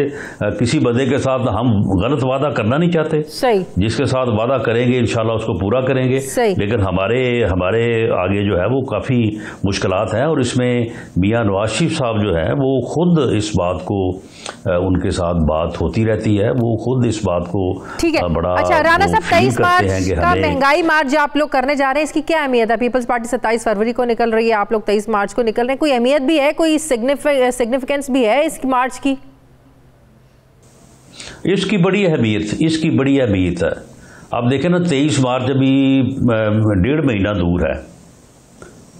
किसी बंदे के साथ हम गलत वादा करना नहीं चाहते। सही। जिसके साथ वादा करेंगे इंशाल्लाह उसको पूरा करेंगे। लेकिन हमारे आगे जो है वो काफ़ी मुश्किलात हैं, और इसमें मियां नवाज शरीफ साहब जो है वो खुद इस बात को, उनके साथ बात होती रहती है, वो खुद इस बात को बड़ा। अच्छा राना साहब, 23 मार्च का महंगाई मार्च जो आप लोग करने जा रहे हैं, इसकी क्या अहमियत है? पीपल्स पार्टी 27 फरवरी को निकल रही है, आप लोग 23 मार्च को निकल रहे हैं, कोई अहमियत भी है, कोई सिग्निफिकेंस भी है इस मार्च की? इसकी बड़ी अहमियत है। आप देखें ना, 23 मार्च अभी 1.5 महीना दूर है।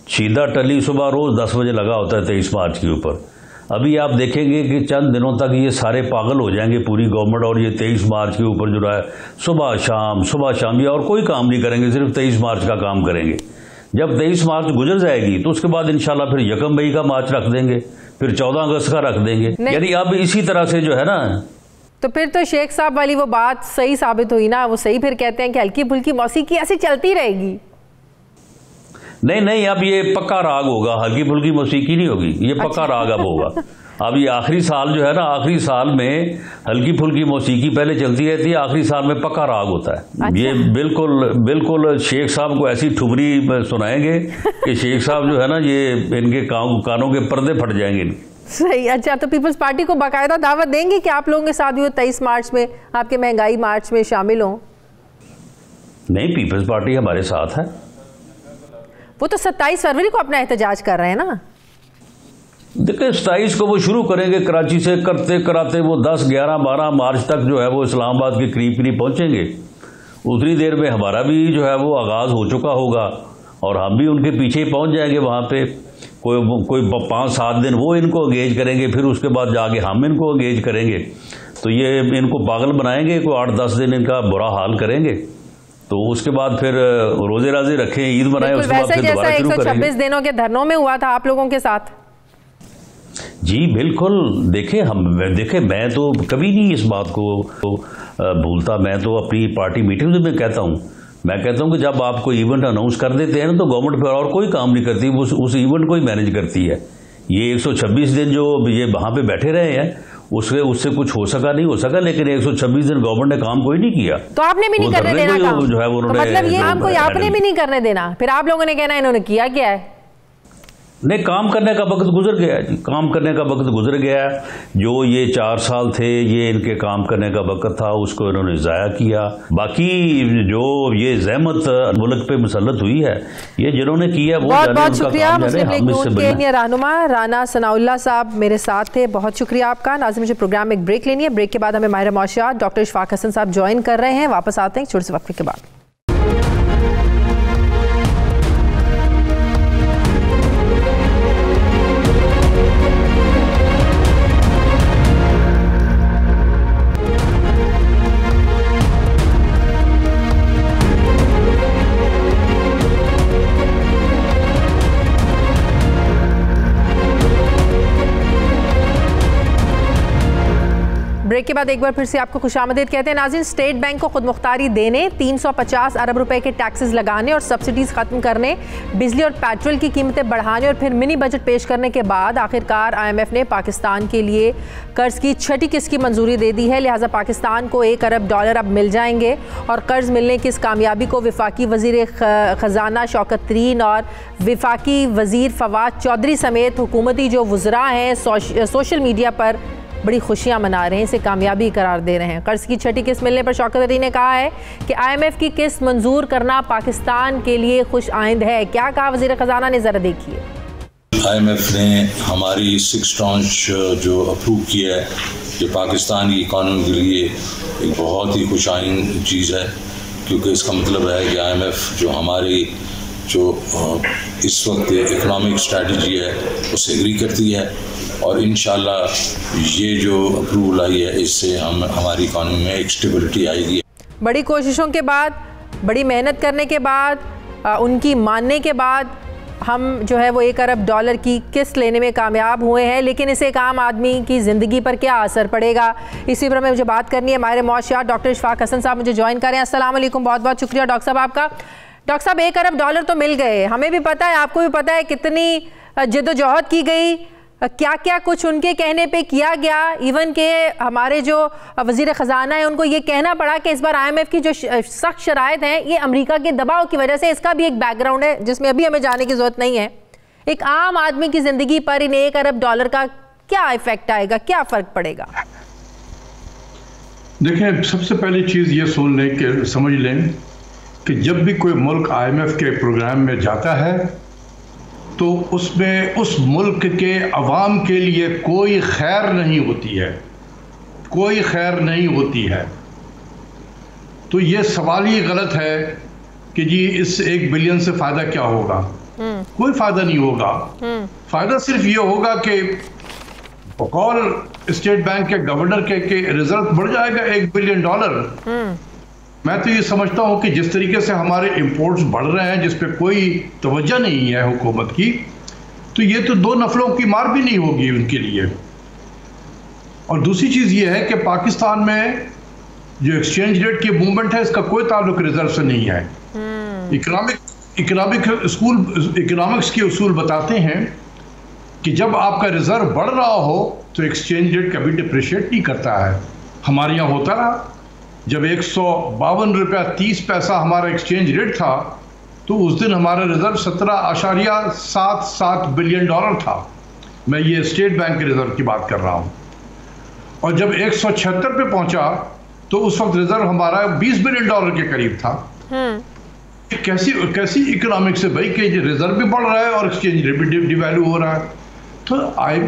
सीधा टली सुबह रोज 10 बजे लगा होता है 23 मार्च के ऊपर। अभी आप देखेंगे कि चंद दिनों तक ये सारे पागल हो जाएंगे पूरी गवर्नमेंट, और ये 23 मार्च के ऊपर जो है सुबह शाम ये और कोई काम नहीं करेंगे, सिर्फ 23 मार्च का काम करेंगे। जब 23 मार्च गुजर जाएगी तो उसके बाद इंशाल्लाह फिर 1 मई का मार्च रख देंगे, फिर 14 अगस्त का रख देंगे, यानी अब इसी तरह से जो है ना। तो फिर तो शेख साहब वाली वो बात सही साबित हुई ना, वो सही फिर कहते हैं कि हल्की फुल्की मौसीकी ऐसी चलती रहेगी। नहीं, अब ये पक्का राग होगा, हल्की फुल्की मौसीकी नहीं होगी, ये पक्का राग अब होगा। अब ये आखिरी साल जो है ना, आखिरी साल में हल्की फुल्की मौसीकी पहले चलती रहती है, आखिरी साल में पक्का राग होता है। अच्छा। ये बिल्कुल शेख साहब को ऐसी ठुमरी सुनाएंगे कि शेख साहब जो है ना, ये इनके कानों के पर्दे फट जाएंगे। सही। अच्छा, तो पीपल्स पार्टी को बाकायदा दावत देंगे कि आप लोगों के साथ भी वो 23 मार्च में आपके महंगाई मार्च में शामिल हों? नहीं, पीपल्स पार्टी हमारे साथ है। वो तो 27 फरवरी को अपना एहतजाज कर रहे हैं ना। देखिए, 27 को वो शुरू करेंगे कराची से, करते कराते वो 10, 11, 12 मार्च तक जो है वो इस्लामाबाद के करीब पहुंचेंगे। उतनी देर में हमारा भी जो है वो आगाज हो चुका होगा, और हम भी उनके पीछे ही पहुंच जाएंगे। वहां पे कोई 5-7 दिन वो इनको एंगेज करेंगे, फिर उसके बाद जाके हम इनको एंगेज करेंगे। तो ये इनको पागल बनाएंगे, कोई 8-10 दिन इनका बुरा हाल करेंगे, तो उसके बाद फिर रोजे राजे रखें, ईद मनाएं, उसके बाद फिर दोबारा शुरू करेंगे। 126 दिनों के धरनों में हुआ था आप लोगों के साथ। जी बिल्कुल। देखे मैं तो कभी नहीं इस बात को भूलता। मैं तो अपनी पार्टी मीटिंग में कहता हूं कि जब आप कोई इवेंट अनाउंस कर देते हैं ना, तो गवर्नमेंट फिर और कोई काम नहीं करती, उस इवेंट को ही मैनेज करती है। ये 126 दिन जो ये वहां पे बैठे रहे हैं, उससे कुछ हो सका नहीं हो सका, लेकिन 126 दिन गवर्नमेंट ने काम कोई नहीं किया। तो आपने भी नहीं करने देना काम, जो है वो तो मतलब ये काम कोई आपने भी नहीं करने देना, फिर आप लोगों ने कहना इन्होंने किया क्या है? नहीं, काम करने का वक्त गुजर गया जी, काम करने का वक्त गुजर गया। जो ये 4 साल थे ये इनके काम करने का वक्त था, उसको इन्होंने ज़ाया किया। बाकी जो ये ज़हमत मुल्क पे मुसल्लत हुई है, ये जिन्होंने किया वो बहुत बहुत शुक्रिया। मुस्लिम लीग नून के सीनियर रहनुमा राना सनाउल्लाह साहब मेरे साथ थे, बहुत शुक्रिया आपका। नाज़रीन मुझे प्रोग्राम में एक ब्रेक लेनी है, ब्रेक के बाद हमें माहिर मौशियात डॉक्टर इशफाक हसन साहब ज्वाइन कर रहे हैं। वापस आते हैं छोटे से वक्फे के बाद। ब्रेक के बाद एक बार फिर से आपको खुशामदीद कहते हैं। नाज़रीन, स्टेट बैंक को खुद मुख्तारी देने, 350 अरब रुपए के टैक्सेस लगाने और सब्सिडीज़ ख़त्म करने, बिजली और पेट्रोल की कीमतें बढ़ाने और फिर मिनी बजट पेश करने के बाद आखिरकार IMF ने पाकिस्तान के लिए कर्ज़ की छठी किस्त की मंजूरी दे दी है। लिहाजा पाकिस्तान को $1 अरब अब मिल जाएंगे और कर्ज़ मिलने की इस कामयाबी को वफाकी वज़ीर ख़जाना शौकत तरीन और वफाकी वज़ीर फवाद चौधरी समेत हुकूमती जो वज़रा हैं सोशल मीडिया पर बड़ी खुशियां मना रहे हैं, इसे कामयाबी करार दे रहे हैं। कर्ज की छठी किस्त मिलने पर शौकत तरीन ने कहा है कि IMF की किस्त मंजूर करना पाकिस्तान के लिए खुश आइंद है। क्या कहा वज़ीर ख़जाना ने, ज़रा देखिए। IMF ने हमारी 6 ट्रांच जो अप्रूव किया है, ये पाकिस्तान की इकॉनमी के लिए एक बहुत ही खुश आइंद चीज़ है, क्योंकि इसका मतलब है कि IMF जो हमारी जो इस वक्त इकनॉमिक स्ट्रेटजी है उससे एग्री करती है और इंशाल्लाह ये जो अप्रूवल आई है इससे हमारी इकॉनमी में एक स्टेबिलिटी आएगी। बड़ी कोशिशों के बाद, बड़ी मेहनत करने के बाद, उनकी मानने के बाद हम जो है वो $1 अरब की किस्त लेने में कामयाब हुए हैं, लेकिन इसे एक आम आदमी की ज़िंदगी पर क्या असर पड़ेगा, इसी पर मुझे बात करनी है। माहिर मौशियात डॉक्टर इशफाक हसन साहब मुझे ज्वाइन करें। अस्सलाम वालेकुम, बहुत बहुत शुक्रिया डॉक्टर साहब आपका। डॉक्टर साहब, $1 अरब तो मिल गए, हमें भी पता है, आपको भी पता है कितनी जद्दोजहद की गई, क्या क्या कुछ उनके कहने पे किया गया। इवन के हमारे जो वज़ीर ख़जाना है उनको ये कहना पड़ा कि इस बार IMF की जो सख्त शराइत हैं ये अमेरिका के दबाव की वजह से। इसका भी एक बैकग्राउंड है जिसमें अभी हमें जाने की ज़रूरत नहीं है। एक आम आदमी की ज़िंदगी पर इन $1 अरब का क्या इफेक्ट आएगा, क्या फ़र्क पड़ेगा? देखें, सबसे पहली चीज़ ये सुन लें कि समझ लें कि जब भी कोई मुल्क IMF के प्रोग्राम में जाता है तो उसमें उस मुल्क के अवाम के लिए कोई खैर नहीं होती है, कोई खैर नहीं होती है। तो ये सवाल ही गलत है कि जी इस 1 बिलियन से फ़ायदा क्या होगा। कोई फ़ायदा नहीं होगा। फ़ायदा सिर्फ ये होगा कि बकौल स्टेट बैंक के गवर्नर के रिजर्व बढ़ जाएगा $1 बिलियन। मैं तो ये समझता हूँ कि जिस तरीके से हमारे इंपोर्ट्स बढ़ रहे हैं जिस पे कोई तवज्जो नहीं है हुकूमत की, तो ये तो 2 नफलों की मार भी नहीं होगी उनके लिए। और दूसरी चीज़ ये है कि पाकिस्तान में जो एक्सचेंज रेट की मूवमेंट है इसका कोई ताल्लुक रिजर्व से नहीं है। इकोनॉमिक्स के उसूल बताते हैं कि जब आपका रिजर्व बढ़ रहा हो तो एक्सचेंज रेट कभी डिप्रिशिएट नहीं करता है। हमारे यहाँ होता रहा, जब 152 रुपया 30 पैसा हमारा एक्सचेंज रेट था तो उस दिन हमारा रिजर्व 17.77 बिलियन डॉलर था। मैं ये स्टेट बैंक के रिजर्व की बात कर रहा हूँ। और जब 176 पे पहुंचा तो उस वक्त रिजर्व हमारा $20 बिलियन के करीब था। कैसी इकोनॉमिक्स है भाई कि रिजर्व भी बढ़ रहा है और एक्सचेंज रेट भी डिवैल्यू हो रहा है। तो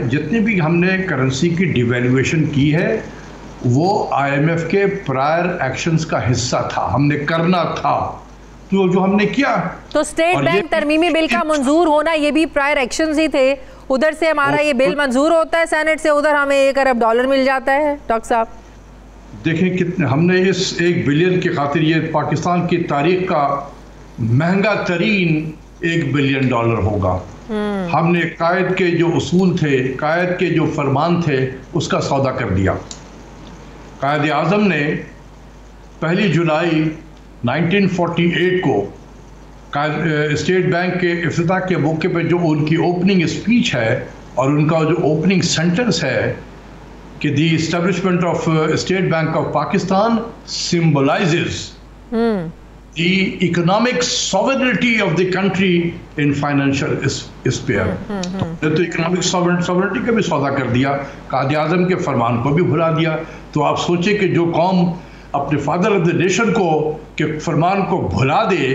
जितने भी हमने करेंसी की डिवैल्यूएशन की है वो IMF के प्रायर एक्शंस का हिस्सा था, हमने करना था, तो जो हमने किया। तो स्टेट बैंक तरमीमी बिल का मंजूर होना ये भी प्रायर एक्शंस ही थे। उधर से हमारा ये बिल मंजूर होता है सेनेट से, उधर हमें $1 अरब मिल जाता है। डॉक्टर साहब देखें कितने हमने इस $1 बिलियन की खातिर, ये पाकिस्तान की तारीख का महंगा तरीन $1 बिलियन होगा। हमने कायद के जो उसूल थे, कायद के जो फरमान थे उसका सौदा कर दिया। कायद आज़म ने 1 जुलाई 1948 को स्टेट बैंक के इफ्तिताह के मौके पर जो उनकी ओपनिंग स्पीच है और उनका जो ओपनिंग सेंटेंस है कि the establishment of State Bank of Pakistan symbolizes the economic sovereignty of the country in financial sphere. तो इकोनॉमिक सॉवरेनिटी का भी सौदा कर दिया, कायदे आज़म के फरमान को भी भुला दिया। तो आप सोचिए कि जो कौम अपने फादर ऑफ द नेशन को के फरमान को भुला दे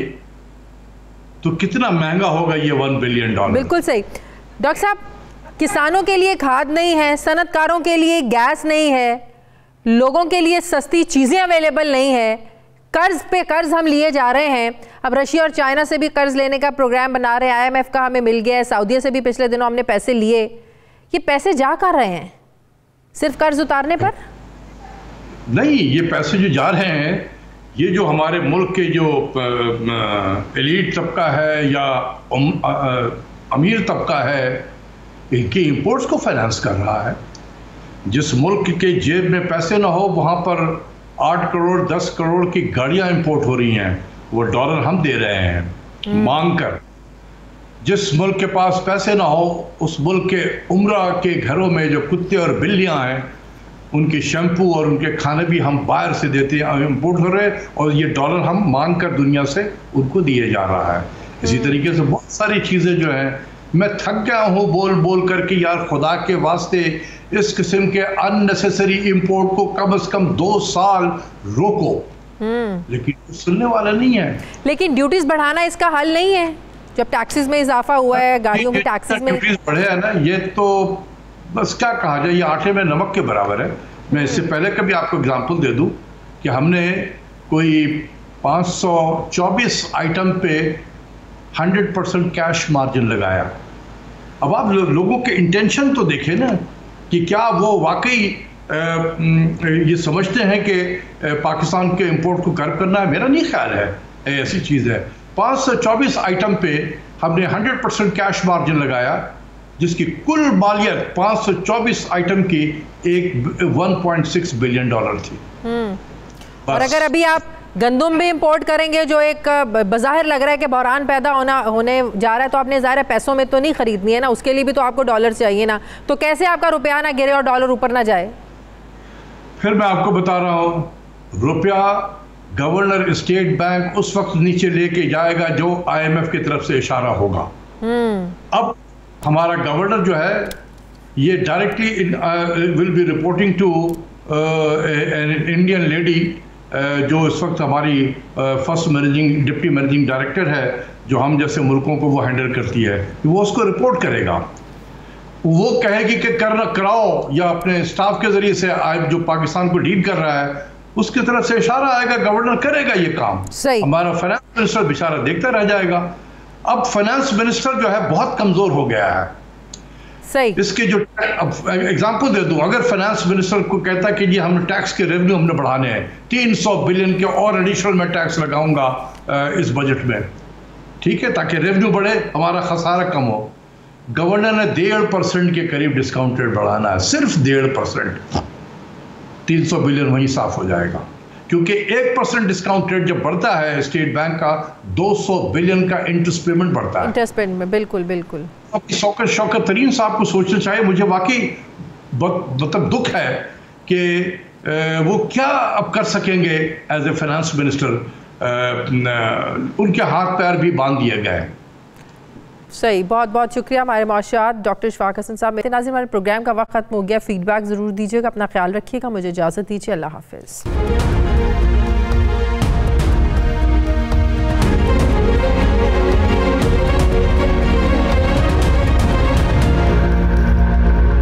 तो कितना महंगा होगा ये $1 बिलियन। बिल्कुल सही। डॉक्टर साहब, किसानों के लिए खाद नहीं है, सनतकारों के लिए गैस नहीं है, लोगों के लिए सस्ती चीज़ें अवेलेबल नहीं है, कर्ज पे कर्ज हम लिए जा रहे हैं। अब रशिया और चाइना से भी कर्ज लेने का प्रोग्राम बना रहे हैं, IMF का हमें मिल गया है, सऊदीया से भी पिछले दिनों हमने पैसे लिए। ये पैसे जा कर रहे हैं सिर्फ कर्ज उतारने पर? नहीं, ये पैसे जो जा रहे हैं ये जो हमारे मुल्क के जो एलीट तबका है या अमीर तबका है, इनके इंपोर्ट्स को फाइनेंस कर रहा है। जिस मुल्क के जेब में पैसे ना हो वहाँ पर 8 करोड़ 10 करोड़ की गाड़ियाँ इंपोर्ट हो रही हैं, वो डॉलर हम दे रहे हैं मांग कर। जिस मुल्क के पास पैसे ना हो उस मुल्क के उम्रा के घरों में जो कुत्ते और बिल्लियाँ हैं उनके शैम्पू और उनके खाने भी हम बाहर से देते हैं, इंपोर्ट हो रहे हैं, और ये डॉलर हम मांग कर दुनिया से उनको दिए जा रहा है। इसी तरीके से बहुत सारी चीज़ें जो हैं, मैं थक गया हूँ बोल बोल करके, यार खुदा के वास्ते इस किस्म के अननेसेसरी इंपोर्ट को कम से कम 2 साल रोको। लेकिन सुनने वाला नहीं है। लेकिन ड्यूटीज बढ़ाना इसका हल नहीं है। जब टैक्सेस में इजाफा हुआ है, गाड़ियों की टैक्सेस में ड्यूटीज बढ़े है ना, ये तो बस क्या कहा जाए, ये आटे में नमक के बराबर है। मैं इससे पहले कभी आपको एग्जांपल दे दूं कि हमने कोई 524 आइटम पे 100% कैश मार्जिन लगाया। अब आप लोगों के इंटेंशन तो देखें ना कि क्या वो वाकई ये समझते हैं कि पाकिस्तान के इंपोर्ट को कर्ब करना है। मेरा नहीं ख्याल है ऐसी चीज़ है। 524 आइटम पे हमने 100% कैश मार्जिन लगाया, जिसकी कुल मालियत 524 आइटम की $1.6 बिलियन थी। और अगर अभी आप गंदम भी इंपोर्ट करेंगे जो एक बज़ाहिर लग रहा है कि बहरान पैदा होने जा रहा है, तो आपने ज़ाहिर पैसों में तो नहीं खरीदनी है ना, उसके लिए भी तो आपको डॉलर चाहिए ना, तो कैसे आपका रुपया ना गिरे और डॉलर ऊपर ना जाए? फिर मैं आपको बता रहा हूँ, रुपया गवर्नर स्टेट बैंक उस वक्त नीचे लेके जाएगा जो IMF की तरफ से इशारा होगा। अब हमारा गवर्नर जो है ये directly will be reporting to an Indian lady जो इस वक्त हमारी फर्स्ट डिप्टी मैनेजिंग डायरेक्टर है, जो हम जैसे मुल्कों को वो हैंडल करती है। वो उसको रिपोर्ट करेगा, वो कहेगी कि करना कराओ, या अपने स्टाफ के जरिए से जो पाकिस्तान को डील कर रहा है उसकी तरफ से इशारा आएगा, गवर्नर करेगा ये काम। हमारा फाइनेंस मिनिस्टर बेचारा देखता रह जाएगा। अब फाइनेंस मिनिस्टर जो है बहुत कमजोर हो गया है। सही। इसके जो एग्जांपल दे दूं, अगर फाइनेंस मिनिस्टर को कहता कि जी हमने टैक्स के रेवेन्यू हमने बढ़ाने हैं, 300 बिलियन के और एडिशनल मैं टैक्स लगाऊंगा इस बजट में, ठीक है, ताकि रेवेन्यू बढ़े, हमारा खसारा कम हो। गवर्नर ने 1.5% के करीब डिस्काउंट रेट बढ़ाना है, सिर्फ 1.5%। 300 बिलियन वहीं साफ हो जाएगा, क्योंकि 1% डिस्काउंट रेट जब बढ़ता है स्टेट बैंक का, 200 बिलियन का इंटरेस्ट पेमेंट बढ़ता है। इंटरेस्ट पेमेंट में बिल्कुल बिल्कुल। शौकत तरीन साहब को सोचना चाहिए। मुझे वाकई मतलब दुख है कि वो क्या अब कर सकेंगे एज ए फाइनेंस मिनिस्टर। उनके हाथ पैर भी बांध दिए गए। सही, बहुत बहुत शुक्रिया हमारे माशात डॉक्टर इशफाक हसन साहब। मेरे नाज़रीन, हमारे प्रोग्राम का वक्त खत्म हो गया। फीडबैक ज़रूर दीजिएगा, अपना ख्याल रखिएगा, मुझे इजाज़त दीजिए, अल्लाह हाफिज़।